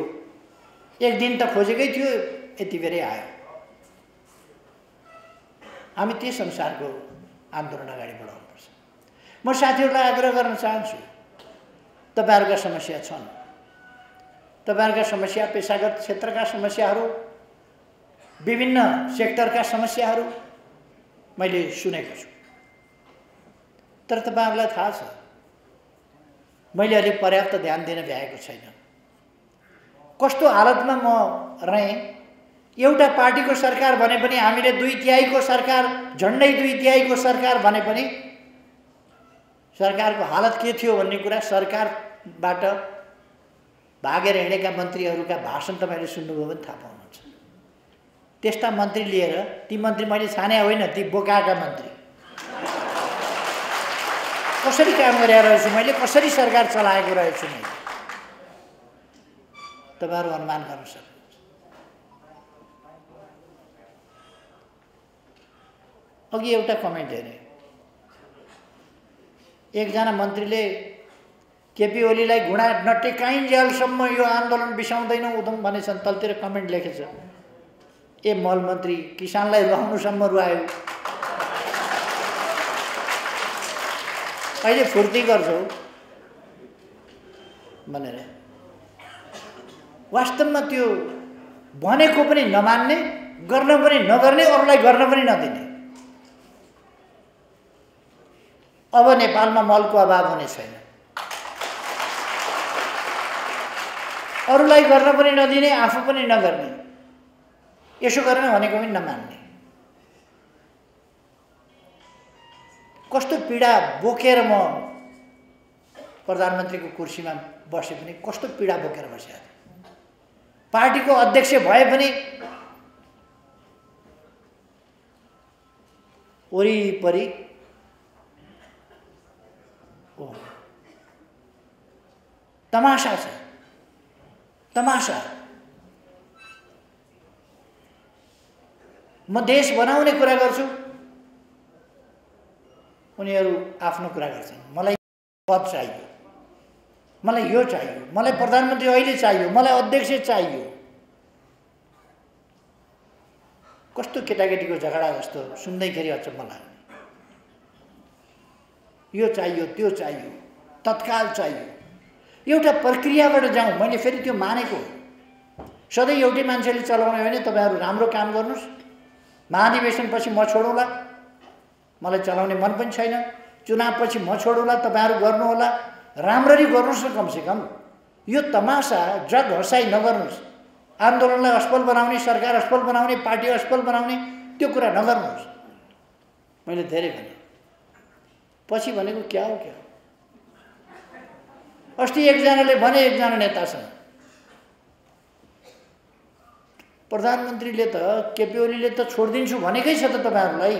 एक दिन त खोजेकै थियो, यति बेरै आयो। हामी त्यस अनुसारको आन्दोलन अगाडि बढाउनुपर्छ। म साथीहरूलाई आग्रह गर्न चाहन्छु, तपाईँहरूका समस्या छन्, तपाईँहरूका समस्या, पेशागत क्षेत्रका समस्याहरू विभिन्न सेक्टरका समस्याहरू मैले सुनेको छु। तर तपाईहरुलाई थाहा छ मैले अलि पर्याप्त ध्यान दिन भ्याएको छैन। कस्तो हालतमा म रहेँ, एउटा पार्टीको सरकार भने पनि हामीले 2/3 को सरकार, झन्डै 2/3 को सरकार भने पनि सरकारको हालत के थियो भन्ने कुरा सरकारबाट भागेर हिँडेका मन्त्रीहरूका भाषण तपाईले सुन्नुभयो भने थाहा पाउनुहुन्छ। त्यस्ता मन्त्री लिएर, ती मन्त्री मैले छाने होइन, ती बोकाका मन्त्री कसरी काम गरिरहेको छु मैले, कसरी सरकार चलाएको रहेछु मैले, तपाईहरु अनुमान गर्न सक्नुहुन्छ। अघि एउटा कमेन्ट हेरेँ, एकजना मन्त्रीले केपी ओलीलाई घुँडा नटेकाइन्जेलसम्म यो आन्दोलन बिसाउँदैन उदम भनेछन्। तलतिर कमेन्ट लेखेछ, ए मल मन्त्री किसानलाई रुवाउनुसम्म रुवायो, अहिले फुर्ती गर्छौ भनेर। वास्तवमा त्यो भनेको पनि नमान्ने, गर्न पनि नगर्ने, अरूलाई गर्न पनि नदिने। अब नेपालमा मलको अभाव हुने छैन। अरूलाई गर्न पनि नदिने, आफू पनि नगर्ने, यसो गर्न भनेको पनि नमान्ने। कस्तो पीडा बोकेर म प्रधानमन्त्रीको कुर्सीमा बसे पनि कस्तो पीडा बोकेर बसेँ। पार्टीको अध्यक्ष भए पनि वरिपरि तमासा छ, तमासा। म देश बनाउने कुरा गर्छु, उनीहरू आफ्नो कुरा गर्छन्। मलाई पद चाहियो, मलाई यो चाहियो, मलाई प्रधानमन्त्री अहिले चाहियो, मलाई अध्यक्ष चाहियो। कस्तो केटाकेटीको झगडा जस्तो सुन्दैखेरि अचम्म लाग्यो। यो चाहियो, त्यो चाहियो, तत्काल चाहियो। एउटा प्रक्रियाबाट जाउँ। मैले फेरि त्यो मानेको हो। सधैँ एउटै मान्छेले चलाउने होइन। तपाईहरु राम्रो काम गर्नुस्, महाधिवेशनपछि म छोडौँला, मलाई चलाउने मन पनि छैन। चुनावपछि म छोडौँला, तपाईहरु गर्नु होला, राम्ररी गर्नुस् न। कमसे कम यो तमासा जग हसाई नगर्नुस्। आन्दोलनलाई असफल बनाउने, सरकार असफल बनाउने, पार्टी असफल बनाउने, त्यो कुरा नगर्नुस्। मैले धेरै भने, पछि भनेको क्या हो क्या। अस्ति एकजनाले भने, एकजना नेतासँग, प्रधानमन्त्रीले त केपी ओलीले त छोडिदिन्छु भनेकै छ त तपाईहरुलाई।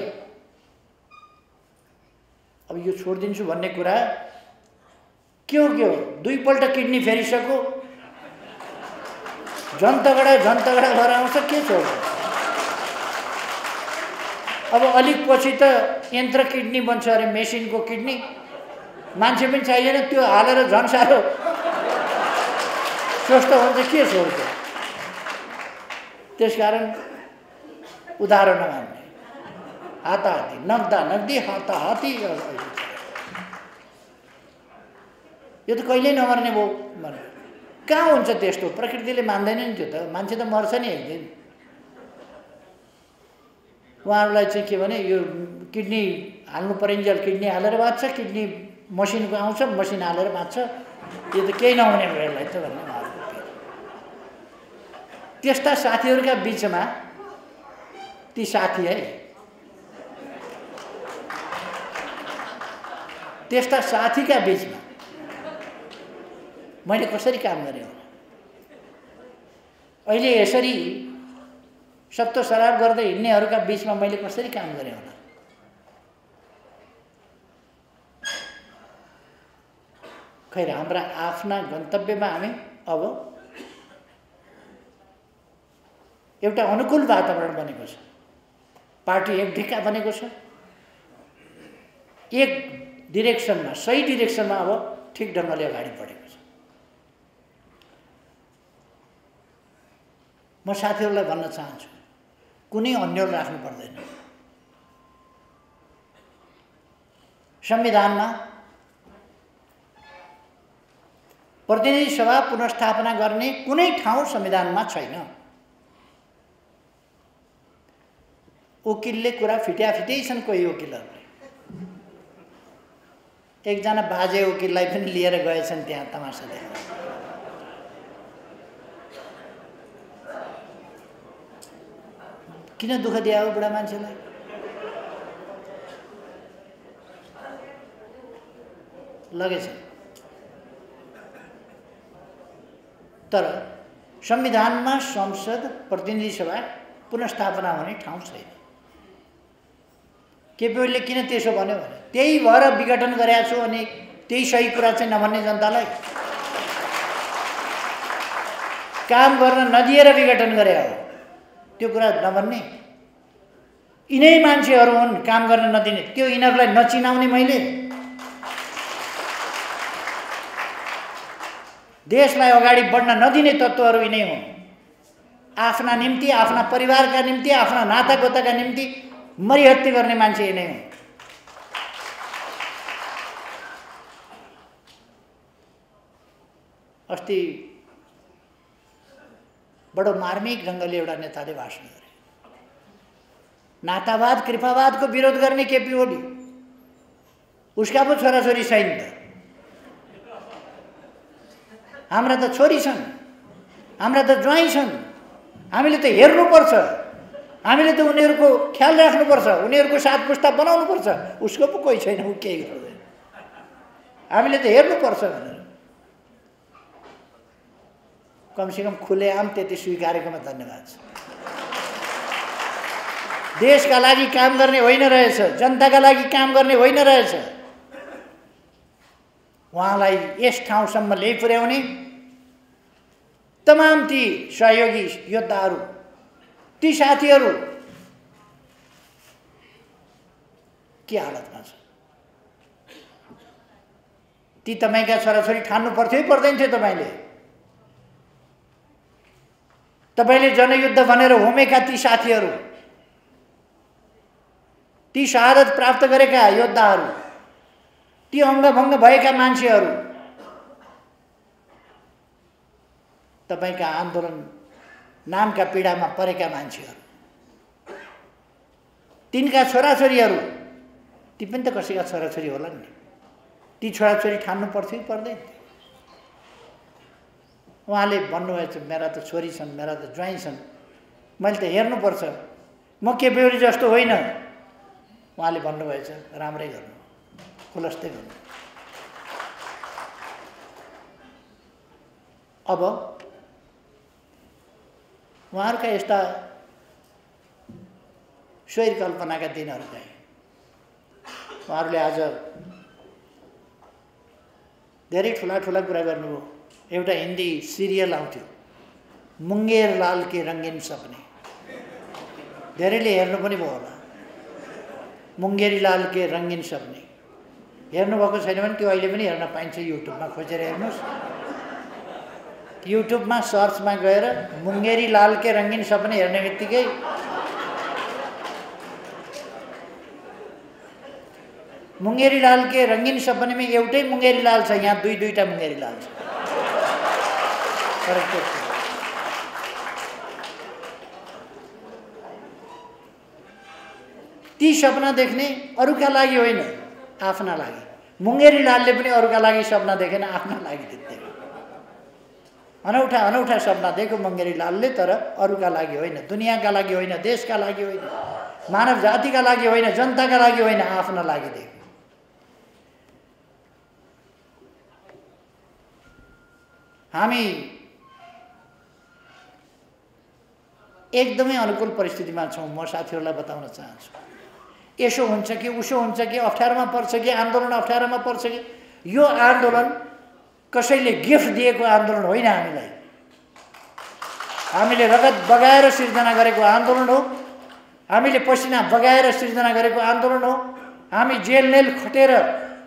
अब यो छोडिदिन्छु भन्ने कुरा के हो के हो? दुईपल्ट किडनी फेरिसक्यो, झन्तगडा भएर आउँछ, के छोड्छ? अब अलिक पछि त यन्त्र किडनी बन्छ अरे, मेसिनको किडनी। मान्छे पनि चाहिएन, त्यो हालेर झन् साह्रो स्वस्थ हुन्छ, के छोड्छ? त्यसकारण उधारो नमान्ने, हाताहाती, नग्दा नग्दी, हाताहाती। यो त कहिल्यै नमर्ने भयो भने कहाँ हुन्छ त्यस्तो? प्रकृतिले मान्दैन नि त्यो त। मान्छे त मर्छ नि एक दिन। उहाँहरूलाई चाहिँ के भने, यो किडनी हाल्नु परिन्जेल किडनी हालेर बाँच्छ, किडनी मसिनको आउँछ, मसिन हालेर बाँच्छ, यो त केही नहुने भयो यसलाई त भन्ने। त्यस्ता साथीहरूका बीचमा, ती साथी है, त्यस्ता साथीका बीचमा मैले कसरी काम गरेँ होला? अहिले यसरी सत्तो सराब गर्दै हिँड्नेहरूका बीचमा मैले कसरी काम गरेँ होला? खैर, हाम्रा आफ्ना गन्तव्यमा हामी अब एउटा अनुकूल वातावरण बनेको छ। पार्टी एक ढिक्का बनेको छ, एक डिरेक्सनमा, सही डिरेक्सनमा अब ठिक ढङ्गले अगाडि बढेको छ। म साथीहरूलाई भन्न चाहन्छु, कुनै अन्यल राख्नु पर्दैन। संविधानमा प्रतिनिधि सभा पुनर्स्थापना गर्ने कुनै ठाउँ संविधानमा छैन। वकिलले कुरा फिट्याफिट्यै छन् कोही वकिलहरूले। एकजना बाजे वकिललाई पनि लिएर गएछन् त्यहाँ तमासा देखाउन। किन दुःख दिए हो बुढा मान्छेलाई? लगेछ। तर संविधानमा संसद प्रतिनिधि सभा पुनर्स्थापना हुने ठाउँ छैन। केपी ओलीले किन त्यसो भन्यो भने त्यही भएर विघटन गरेको छु अनि त्यही सही कुरा चाहिँ नभन्ने जनतालाई काम गर्न नदिएर विघटन गरे हो। त्यो कुरा नभन्ने यिनै मान्छेहरू हुन् काम गर्न नदिने। त्यो यिनीहरूलाई नचिनाउने मैले देशलाई अगाडि बढ्न नदिने तत्त्वहरू यिनै हुन्। आफ्ना निम्ति, आफ्ना परिवारका निम्ति, आफ्ना नातागोताका निम्ति मरिहत्ते गर्ने मान्छे यिनै हुन्। अस्ति बडो मार्मिक ढङ्गले एउटा नेताले भाषण गरे। नातावाद कृपावादको विरोध गर्ने केपी ओली, उसका पो छोराछोरी छैन त। हाम्रा त छोरी छन्, हाम्रा त ज्वाइँ छन्। हामीले त हेर्नुपर्छ, हामीले त उनीहरूको ख्याल राख्नुपर्छ, उनीहरूको साथ पुस्ता बनाउनुपर्छ। उसको पो कोही छैन, ऊ केही गर्दैन। हामीले त हेर्नुपर्छ भनेर कमसेकम खुलेआम त्यति स्वीकारेकोमा धन्यवाद छ। देशका लागि काम गर्ने होइन रहेछ, जनताका लागि काम गर्ने होइन रहेछ। उहाँलाई यस ठाउँसम्म ल्याइ पुर्याउने तमाम ती सहयोगी योद्धाहरू, ती साथीहरू के हालतमा छ? ती तपाईँका छोराछोरी ठान्नु पर्थ्यो कि पर्दैन थियो? तपाईँले जनयुद्ध भनेर होमेका ती साथीहरू, ती शहादत प्राप्त गरेका योद्धाहरू, ती अङ्गभङ्ग भएका मान्छेहरू, तपाईँका आन्दोलन नामका पीडामा परेका मान्छेहरू, तिनका छोराछोरीहरू, ती पनि त कसैका छोराछोरी होलान् नि। ती छोराछोरी ठान्नु पर्थ्यो कि पर्दैन? उहाँले भन्नुभएछ मेरा त छोरी छन्, मेरा त ज्वाइँ छन्, मैले त हेर्नुपर्छ, म केपी ओली जस्तो होइन। उहाँले भन्नुभएछ राम्रै गर्नु, खुलस्तै गर्नु। अब उहाँहरूका यस्ता स्वैर कल्पनाका दिनहरू गए। उहाँहरूले आज धेरै ठुला ठुला कुरा गर्नुभयो। एउटा हिन्दी सिरियल आउँथ्यो, मुङ्गेर लाल के रङ्गीन सपने। धेरैले हेर्नु पनि भयो होला, मुङ्गेरी लाल के रङ्गीन सपने। हेर्नुभएको छैन भने त्यो अहिले पनि हेर्न पाइन्छ, युट्युबमा खोजेर हेर्नुहोस्। युट्युबमा सर्चमा गएर मुङ्गेरी लाल के रङ्गीन सपने हेर्ने बित्तिकै मुङ्गेरी लाल के रङ्गीन सपनेमा एउटै मुङ्गेरी लाल छ, यहाँ दुईटा मुङ्गेरी लाल छ। ती सपना देख्ने अरूका लागि होइन, आफ्ना लागि। मुङ्गेरी लालले पनि अरूका लागि सपना देखेन, आफ्ना लागि देख्थे। अनौठा अनौठा सपना देख्यो मुङ्गेरी लालले, तर अरूका लागि होइन, दुनियाँका लागि होइन, देशका लागि होइन, मानव जातिका लागि होइन, जनताका लागि होइन, आफ्ना लागि देख्यो। हामी एकदमै अनुकूल परिस्थितिमा छौँ। म साथीहरूलाई बताउन चाहन्छु, यसो हुन्छ कि उसो हुन्छ कि, अप्ठ्यारोमा पर्छ कि, आन्दोलन अप्ठ्यारोमा पर्छ कि, यो आन्दोलन कसैले गिफ्ट दिएको आन्दोलन होइन। हामीले रगत बगाएर सिर्जना गरेको आन्दोलन हो, हामीले पसिना बगाएर सिर्जना गरेको आन्दोलन हो। हामी जेलनेल खटेर,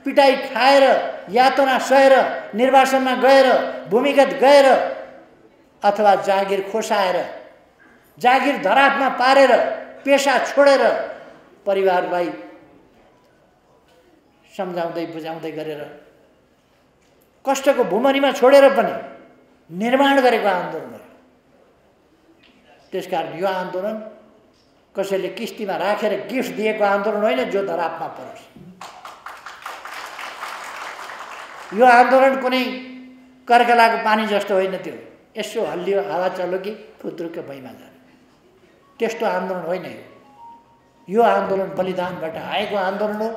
पिटाई खाएर, यातना सहेर, निर्वासनमा गएर, भूमिगत गएर, अथवा जागिर खोसाएर, जागिर धरापमा पारेर, पेसा छोडेर, परिवारलाई सम्झाउँदै बुझाउँदै गरेर, कष्टको भुमरीमा छोडेर पनि निर्माण गरेको आन्दोलन हो। त्यसकारण यो आन्दोलन कसैले किस्तीमा राखेर गिफ्ट दिएको आन्दोलन होइन जो धरापमा परोस्। यो आन्दोलन कुनै कर्कलाको पानी जस्तो होइन, त्यो यसो हल्लियो हावा चल्यो कि फुत्रुक्क भैमा जाने त्यस्तो आन्दोलन होइन। यो आन्दोलन बलिदानबाट आएको आन्दोलन हो।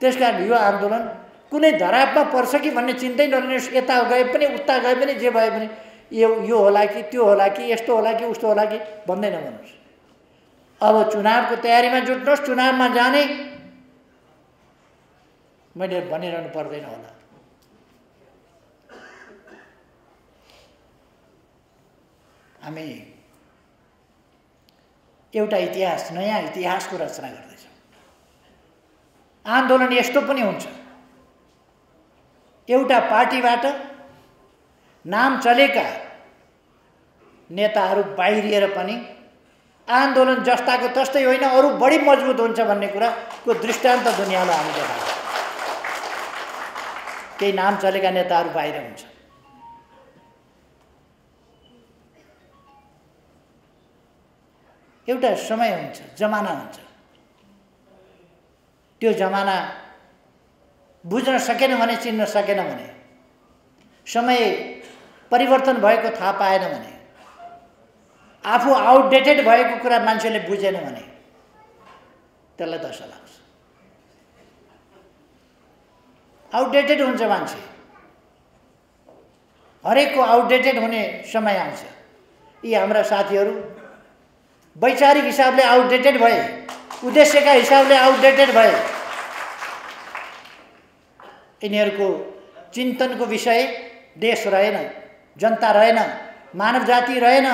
त्यसकारण यो आन्दोलन कुनै धरापमा पर्छ कि भन्ने चिन्तै नलिनुहोस्। यता गए पनि उता गए पनि जे भए पनि यो होला कि त्यो होला कि यस्तो होला कि उस्तो होला कि भन्दै नभन्नुहोस्। अब चुनावको तयारीमा जुट्नुहोस्। चुनावमा जाने मैले भनिरहनु पर्दैन होला। हामी एउटा इतिहास, नयाँ इतिहासको रचना गर्दैछौँ। आन्दोलन यस्तो पनि हुन्छ, एउटा पार्टीबाट नाम चलेका नेताहरू बाहिरिएर पनि आन्दोलन जस्ताको तस्तै होइन, अरू बढी मजबुत हुन्छ भन्ने कुराको दृष्टान्त दुनियाँलाई हामी देखाउँछौँ। केही नाम चलेका नेताहरू बाहिर हुन्छ, एउटा समय हुन्छ, जमाना हुन्छ। त्यो जमाना बुझ्न सकेन भने, चिन्न सकेन भने, समय परिवर्तन भएको थाहा पाएन भने, आफू आउटडेटेड भएको कुरा मान्छेले बुझेन भने त्यसलाई दशा लाग्छ। आउटडेटेड हुन्छ मान्छे, हरेकको आउटडेटेड हुने समय आउँछ। यी हाम्रा साथीहरू वैचारिक हिसाबले आउटडेटेड भए, उद्देश्यका हिसाबले आउटडेटेड भए। यिनीहरूको चिन्तनको विषय देश रहेन, जनता रहेन, मानव जाति रहेन,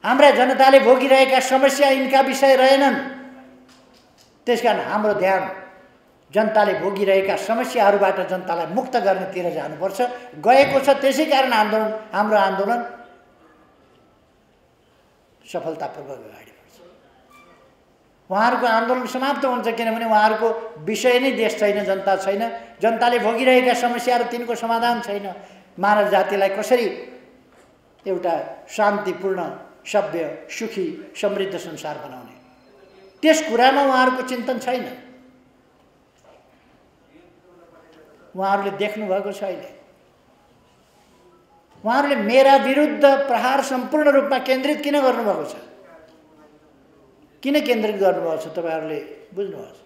हाम्रा जनताले भोगिरहेका समस्या यिनका विषय रहेनन्। त्यसकारण हाम्रो ध्यान जनताले भोगिरहेका समस्याहरूबाट जनतालाई मुक्त गर्नेतिर जानुपर्छ। गएको छ, त्यसै कारण हाम्रो आन्दोलन सफलतापूर्वक अगाडि बढ्छ। उहाँहरूको आन्दोलन समाप्त हुन्छ किनभने उहाँहरूको विषय नै देश छैन, जनता छैन। जनताले भोगिरहेका समस्याहरू तिनको समाधान छैन। मानव जातिलाई कसरी एउटा शान्तिपूर्ण, सभ्य, सुखी, समृद्ध संसार बनाउने, त्यस कुरामा उहाँहरूको चिन्तन छैन। उहाँहरूले देख्नु भएको छ। अहिले उहाँहरूले मेरा विरुद्ध प्रहार सम्पूर्ण रूपमा केन्द्रित किन गर्नुभएको छ? किन केन्द्रित गर्नुभएको छ तपाईहरूले बुझ्नुहोस्।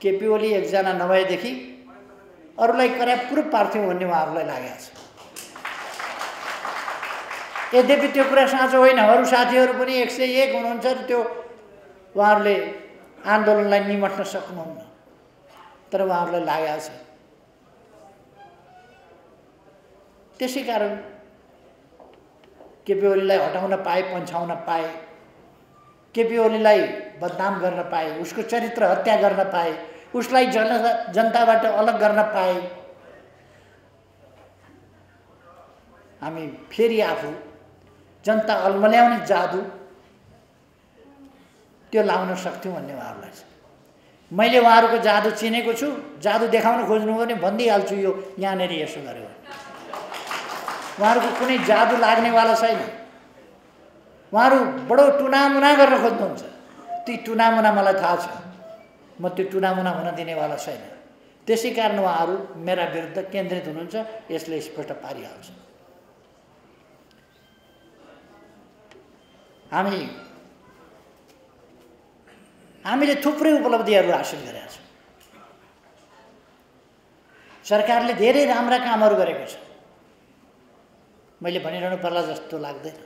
केपी ओली एकजना नभएदेखि अरूलाई करापकुरूप पार्थ्यौँ भन्ने उहाँहरूलाई लागेको छ। यद्यपि त्यो कुरा साँचो होइन। अरू साथीहरू पनि 101 हुनुहुन्छ, त्यो उहाँहरूले आन्दोलनलाई निमट्न सक्नुहुन्न, तर उहाँहरूलाई लागेको छ। त्यसै कारण केपी ओलीलाई हटाउन पाए, पन्छाउन पाए, केपी ओलीलाई बदनाम गर्न पाए, उसको चरित्र हत्या गर्न पाए, उसलाई जनताबाट अलग गर्न पाए, हामी फेरि आफू जनता अल्मल्याउने जादु त्यो लाउन सक्थ्यौँ भन्ने उहाँहरूलाई छ। मैले उहाँहरूको जादु चिनेको छु। जादु देखाउन खोज्नु भने भनिदिइहाल्छु, यो यहाँनिर यसो गर्यो। उहाँहरूको कुनै जादु लाग्नेवाला छैन। उहाँहरू बडो टुनामुना गर्न खोज्नुहुन्छ। ती टुनामुना मलाई थाहा छ, म त्यो टुनामुना हुन दिनेवाला छैन। त्यसै कारण उहाँहरू मेरा विरुद्ध केन्द्रित हुनुहुन्छ, यसले स्पष्ट पारिहाल्छ। हामीले थुप्रै उपलब्धिहरू हासिल गरेका छौँ। सरकारले धेरै राम्रा कामहरू गरेको छ। मैले भनिरहनु पर्ला जस्तो लाग्दैन।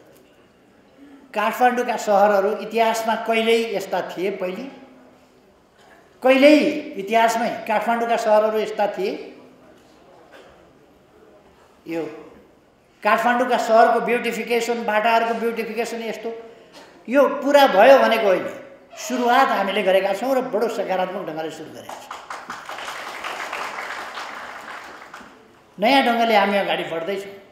काठमाडौँका सहरहरू इतिहासमा कहिल्यै यस्ता थिए। कहिल्यै इतिहासमै काठमाडौँका सहरहरू यस्ता थिए। यो काठमाडौँका सहरको ब्युटिफिकेसन, बाटाहरूको ब्युटिफिकेसन यस्तो यो पुरा भयो भनेको होइन। सुरुवात हामीले गरेका छौँ र बडो सकारात्मक ढङ्गले सुरु गरेका छौँ। नयाँ ढङ्गले हामी अगाडि बढ्दैछौँ।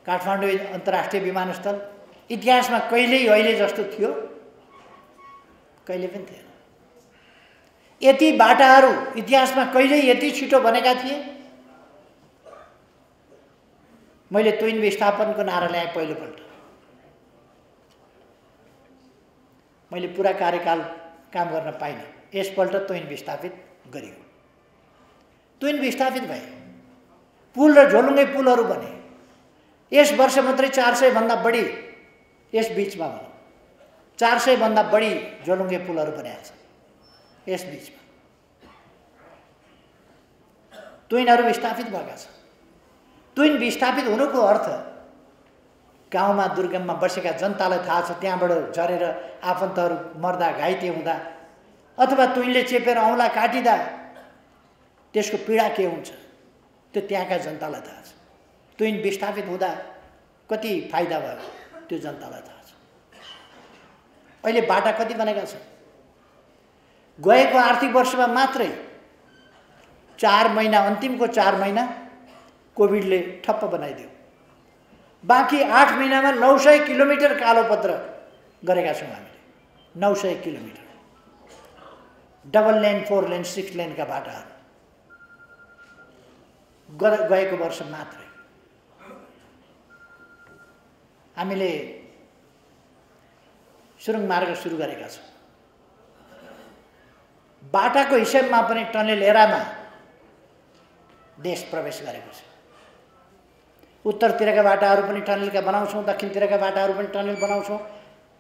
काठमाडौँ अन्तर्राष्ट्रिय विमानस्थल इतिहासमा कहिल्यै अहिले जस्तो थियो, कहिले पनि थिएन। यति बाटाहरू इतिहासमा कहिल्यै यति छिटो बनेका थिए। मैले तुइन विस्थापनको नारा ल्याएँ पहिलोपल्ट। मैले पुरा कार्यकाल काम गर्न पाइनँ, यसपल्ट तुइन विस्थापित गरियो। तुइन विस्थापित भए, पुल र झोलुङ्गे पुलहरू बने। यस वर्ष मात्रै 400 भन्दा बढी, यस बीचमा भनौँ 400 भन्दा बढी झोलुङ्गे पुलहरू बनेका छन्। यस बीचमा तुइनहरू विस्थापित भएका छन्। तुइन विस्थापित हुनुको अर्थ गाउँमा दुर्गममा बसेका जनतालाई थाहा छ, त्यहाँबाट झरेर आफन्तहरू मर्दा घाइते हुँदा अथवा तुइनले चेपेर औँला काटिँदा त्यसको पीडा के हुन्छ त्यो त्यहाँका जनतालाई थाहा छ। तुइन विस्थापित हुँदा कति फाइदा भयो त्यो जनतालाई थाहा छ। अहिले बाटा कति बनेका छन्? गएको आर्थिक वर्षमा मात्रै 4 महिना, अन्तिमको 4 महिना कोभिडले ठप्प बनाइदियो। बाँकी 8 महिनामा 900 किलोमिटर कालोपत्र गरेका छौँ हामीले। 900 किलोमिटर डबल लेन, 4 लेन, 6 लेनका बाटाहरू गएको वर्ष मात्रै। हामीले सुरुङ मार्ग सुरु गरेका छौँ। बाटाको हिसाबमा पनि टनेल एरामा देश प्रवेश गरेको छ। उत्तरतिरका बाटाहरू पनि टनेलका बनाउँछौँ, दक्षिणतिरका बाटाहरू पनि टनेल बनाउँछौँ।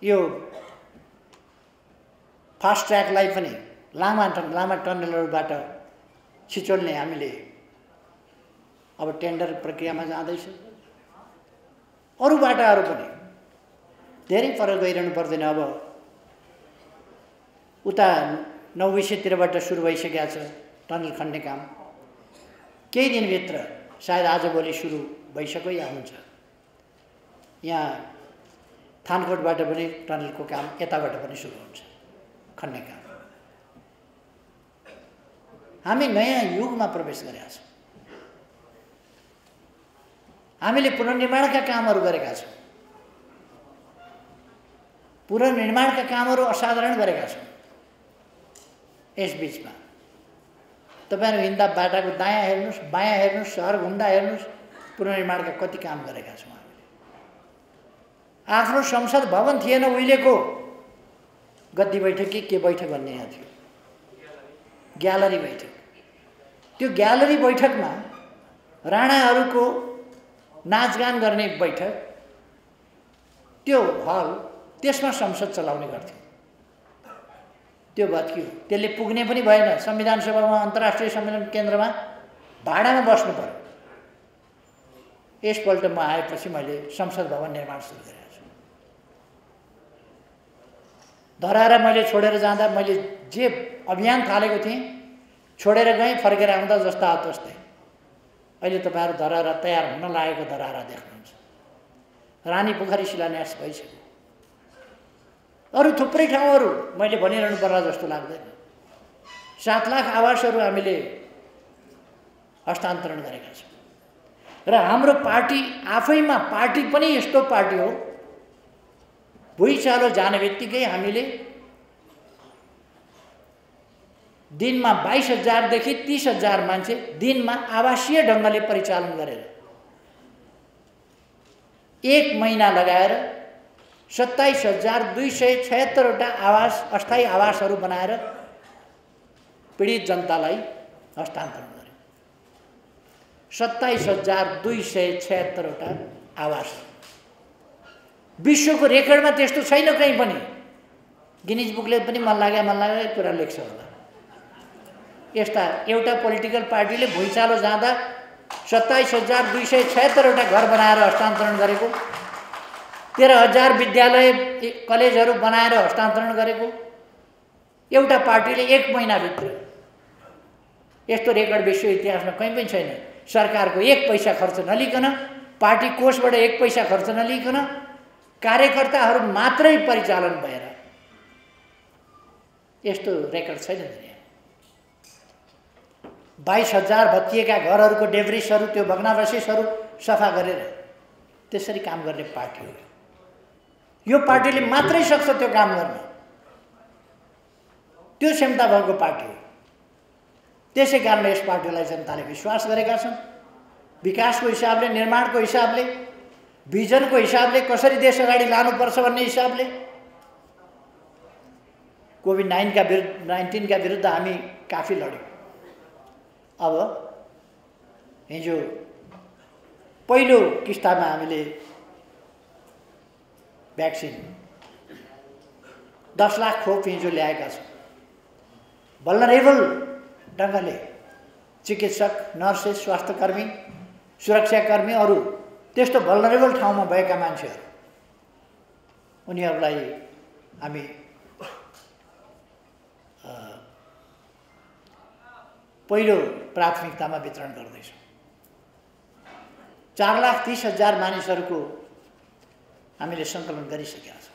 यो फास्ट ट्र्याकलाई पनि लामा टनेलहरूबाट छिचोल्ने हामीले अब टेन्डर प्रक्रियामा जाँदैछ। अरू बाटाहरू पनि धेरै फरक गइरहनु पर्दैन। अब उता नौबिसेतिरबाट सुरु भइसकेको छ टनल खन्ने काम। केही दिनभित्र सायद आजभोलि सुरु भइसक्यो या हुन्छ। यहाँ थानकोटबाट पनि टनलको काम यताबाट पनि सुरु हुन्छ खन्ने काम। हामी नयाँ युगमा प्रवेश गरेका छौँ। हामीले पुनर्निर्माणका कामहरू गरेका छौँ। पुनर्निर्माणका कामहरू असाधारण गरेका छौँ। यस बीचमा तपाईहरु हिँड्दा बाटाको दायाँ हेर्नुस्, बायाँ हेर्नुस्, सहर घुम्दा हेर्नुस्, पुनर्निर्माणका कति काम गरेका छौँ हामीले। आफ्नो संसद भवन थिएन उहिलेको, गद्दी बैठक के बैठक भन्ने यहाँ थियो, ग्यालरी बैठक। त्यो ग्यालरी बैठकमा राणाहरूको नाचगान गर्ने बैठक, त्यो हल, त्यसमा संसद चलाउने गर्थ्यो। त्यो भत्कियो, त्यसले पुग्ने पनि भएन। संविधान सभामा, अन्तर्राष्ट्रिय सम्मेलन केन्द्रमा भाडामा बस्नु पर्यो। यसपल्ट म आएपछि मैले संसद भवन निर्माण सुरु गरेको छु। धराएर मैले छोडेर जाँदा मैले जे अभियान थालेको थिएँ, छोडेर गएँ, फर्केर आउँदा जस्ता तस्तै। अहिले तपाईहरु धराएर तयार हुन लागेको धराएर देख्नुहुन्छ। रानी पोखरी शिलान्यास भइसक्यो। अरू थुप्रै ठाउँहरू मैले भनिरहनु पर्ला जस्तो लाग्दैन। 7 लाख आवासहरू हामीले हस्तान्तरण गरेका छौँ। र हाम्रो पार्टी आफैमा, पार्टी पनि यस्तो पार्टी हो, भुइँचालो जाने बित्तिकै हामीले दिनमा 22,000 देखि 30,000 मान्छे दिनमा आवासीय ढङ्गले परिचालन गरेर 1 महिना लगाएर 27,276 वटा आवास, अस्थायी आवासहरू बनाएर पीडित जनतालाई हस्तान्तरण गरे। 27,276 वटा आवास। विश्वको रेकर्डमा त्यस्तो छैन कहीँ पनि। गिनिज बुकले पनि मन लाग्यो कुरा लेख्छ होला। यस्ता एउटा पोलिटिकल पार्टीले भुइँचालो जाँदा 27,276 वटा घर बनाएर हस्तान्तरण गरेको, 13,000 विद्यालय कलेजहरू बनाएर हस्तान्तरण गरेको एउटा पार्टीले 1 महिनाभित्र। यस्तो रेकर्ड विश्व इतिहासमा कहीँ पनि छैन। सरकारको 1 पैसा खर्च नलिकन, पार्टी कोषबाट 1 पैसा खर्च नलिकन, कार्यकर्ताहरू मात्रै परिचालन भएर यस्तो रेकर्ड छैन दुनियाँमा। 22,000 भत्किएका घरहरूको डेब्रिसहरू, त्यो भग्नावशेषहरू सफा गरेर त्यसरी काम गर्ने पार्टी हो। यो पार्टीले मात्रै सक्छ त्यो काम गर्न। त्यो क्षमता भएको पार्टी हो। त्यसै कारण यस पार्टीलाई जनताले विश्वास गरेका छन्। विकासको हिसाबले, निर्माणको हिसाबले, भिजनको हिसाबले, कसरी देश अगाडि लानुपर्छ भन्ने हिसाबले कोभिड-19 का विरुद्ध हामी काफी लड्यौँ। अब हिजो पहिलो किस्तामा हामीले भ्याक्सिन 10 लाख खोप हिजो ल्याएका छौँ। भल्नरेबल ढङ्गले चिकित्सक, नर्सेस, स्वास्थ्यकर्मी, सुरक्षाकर्मी, अरू त्यस्तो भल्नरेबल ठाउँमा भएका मान्छेहरू, उनीहरूलाई हामी पहिलो प्राथमिकतामा वितरण गर्दैछौँ। 4,30,000 मानिसहरूको हामीले सङ्कलन गरिसकेका छौँ।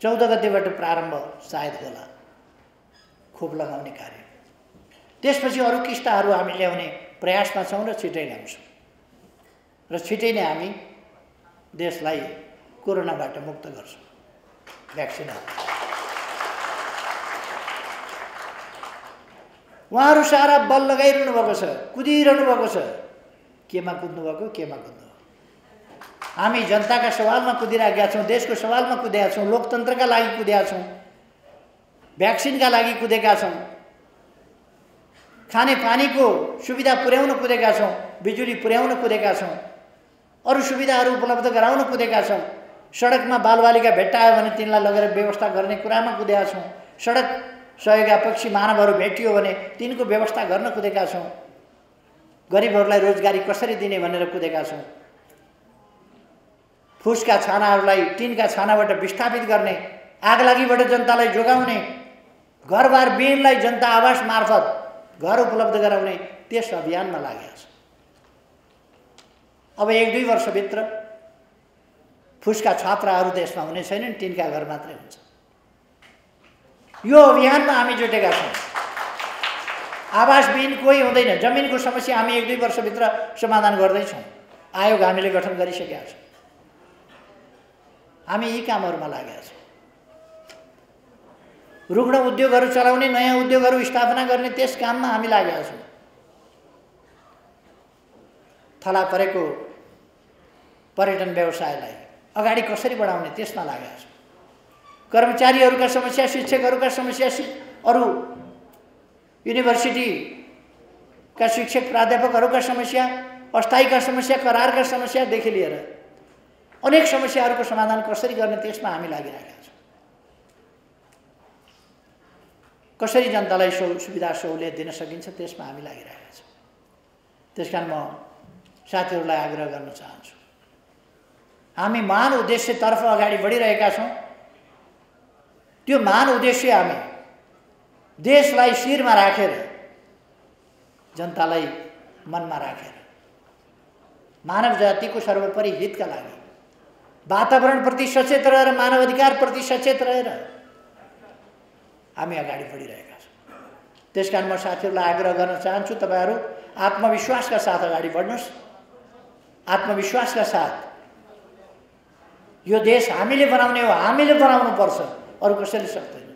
14 गतेबाट प्रारम्भ सायद होला खोप लगाउने कार्य। त्यसपछि अरू किस्ताहरू हामी ल्याउने प्रयासमा छौँ र छिटै ल्याउँछौँ र छिटै नै हामी देशलाई कोरोनाबाट मुक्त गर्छौँ। भ्याक्सिनहरू उहाँहरू सारा बल लगाइरहनु भएको छ, कुदिरहनु भएको छ। केमा कुद्नु भएको, केमा कुद्नु भएको? हामी जनताका सवालमा कुदिरहेका छौँ, देशको सवालमा कुदेका छौँ, लोकतन्त्रका लागि कुदेका छौँ, भ्याक्सिनका लागि कुदेका छौँ, खाने पानीको सुविधा पुर्याउन कुदेका छौँ, बिजुली पुर्याउन कुदेका छौँ, अरू सुविधाहरू उपलब्ध गराउन कुदेका छौँ। सडकमा बालबालिका भेट्टायो भने तिनलाई लगेर व्यवस्था गर्ने कुरामा कुदेका छौँ। सडक सहयोगापेक्षी मानवहरू भेटियो भने तिनको व्यवस्था गर्न कुदेका छौँ। गरिबहरूलाई रोजगारी कसरी दिने भनेर कुदेका छौँ। फुसका छानाहरूलाई टिनका छानाबाट विस्थापित गर्ने, आगलागीबाट जनतालाई जोगाउने, घरबार विहीनलाई जनता आवास मार्फत घर उपलब्ध गराउने त्यस अभियानमा लागेका छ। अब 1-2 वर्षभित्र फुसका छात्राहरू देशमा हुने छैनन्, टिनका घर मात्रै हुन्छ। यो अभियानमा हामी जुटेका छौँ। आवासविहीन कोही हुँदैन। जमिनको समस्या हामी 1-2 वर्षभित्र समाधान गर्दैछौँ। आयोग हामीले गठन गरिसकेका छौँ। हामी यी कामहरूमा लागेका छौँ। रुग्ण उद्योगहरू चलाउने, नयाँ उद्योगहरू स्थापना गर्ने त्यस काममा हामी लागेका छौँ। थला परेको पर्यटन व्यवसायलाई अगाडि कसरी बढाउने त्यसमा लागेका छौँ। कर्मचारीहरूका समस्या, शिक्षकहरूका समस्या, अरू युनिभर्सिटीका शिक्षक प्राध्यापकहरूका समस्या, अस्थायीका समस्या, करारका समस्यादेखि लिएर अनेक समस्याहरूको समाधान कसरी गर्ने त्यसमा हामी लागिरहेका छौँ। कसरी जनतालाई सुविधा सहुलियत दिन सकिन्छ त्यसमा हामी लागिरहेका छौँ। त्यसकारण म साथीहरूलाई आग्रह गर्न चाहन्छु, हामी महान उद्देश्यतर्फ अगाडि बढिरहेका छौँ। त्यो महान उद्देश्य हामी देशलाई शिरमा राखेर, जनतालाई मनमा राखेर, मानव जातिको सर्वोपरि हितका लागि, वातावरणप्रति सचेत रहेर, मानव अधिकारप्रति सचेत रहेर हामी अगाडि बढिरहेका छौँ। त्यसकारण म साथीहरूलाई आग्रह गर्न चाहन्छु, तपाईहरू आत्मविश्वासका साथ अगाडि बढ्नुहोस्। आत्मविश्वासका साथ यो देश हामीले बनाउने हो, हामीले बनाउनुपर्छ, अरू कसैले सक्दैन।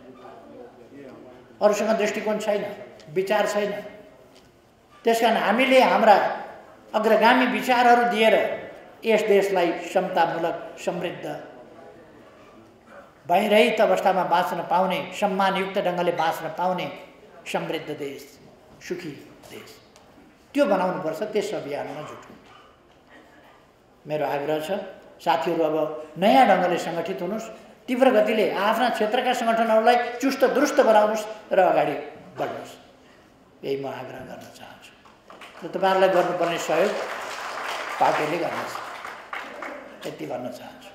अरूसँग दृष्टिकोण छैन, विचार छैन। त्यसकारण हामीले हाम्रा अग्रगामी विचारहरू दिएर यस देशलाई समतामूलक, समृद्ध, भयरहित अवस्थामा बाँच्न पाउने, सम्मानयुक्त ढङ्गले बाँच्न पाउने समृद्ध देश, सुखी देश, त्यो बनाउनुपर्छ। त्यस अभियानमा जुटौँ। मेरो आग्रह छ, साथीहरू अब नयाँ ढङ्गले सङ्गठित हुनुहोस्, तीव्र गतिले आफ्ना क्षेत्रका सङ्गठनहरूलाई चुस्त दुरुस्त बनाउनुहोस् र अगाडि बढ्नुहोस्। यही म आग्रह गर्न चाहन्छु। र तपाईँहरूलाई गर्नुपर्ने सहयोग पार्टीले गर्नुहोस्, यति भन्न चाहन्छु।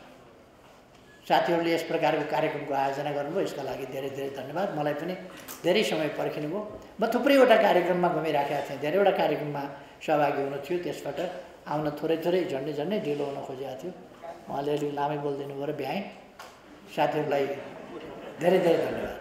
साथीहरूले यस प्रकारको कार्यक्रमको आयोजना गर्नुभयो, यसका लागि धेरै धेरै धन्यवाद। मलाई पनि धेरै समय पर्खिनुभयो। म थुप्रैवटा कार्यक्रममा घुमिराखेका थिएँ, धेरैवटा कार्यक्रममा सहभागी हुनु थियो। त्यसबाट आउन थोरै झन्डै ढिलो हुन खोजेको थियो। उहाँले अलि लामै बोलिदिनु भयो र भ्याएँ। साथीहरूलाई धेरै धेरै धन्यवाद।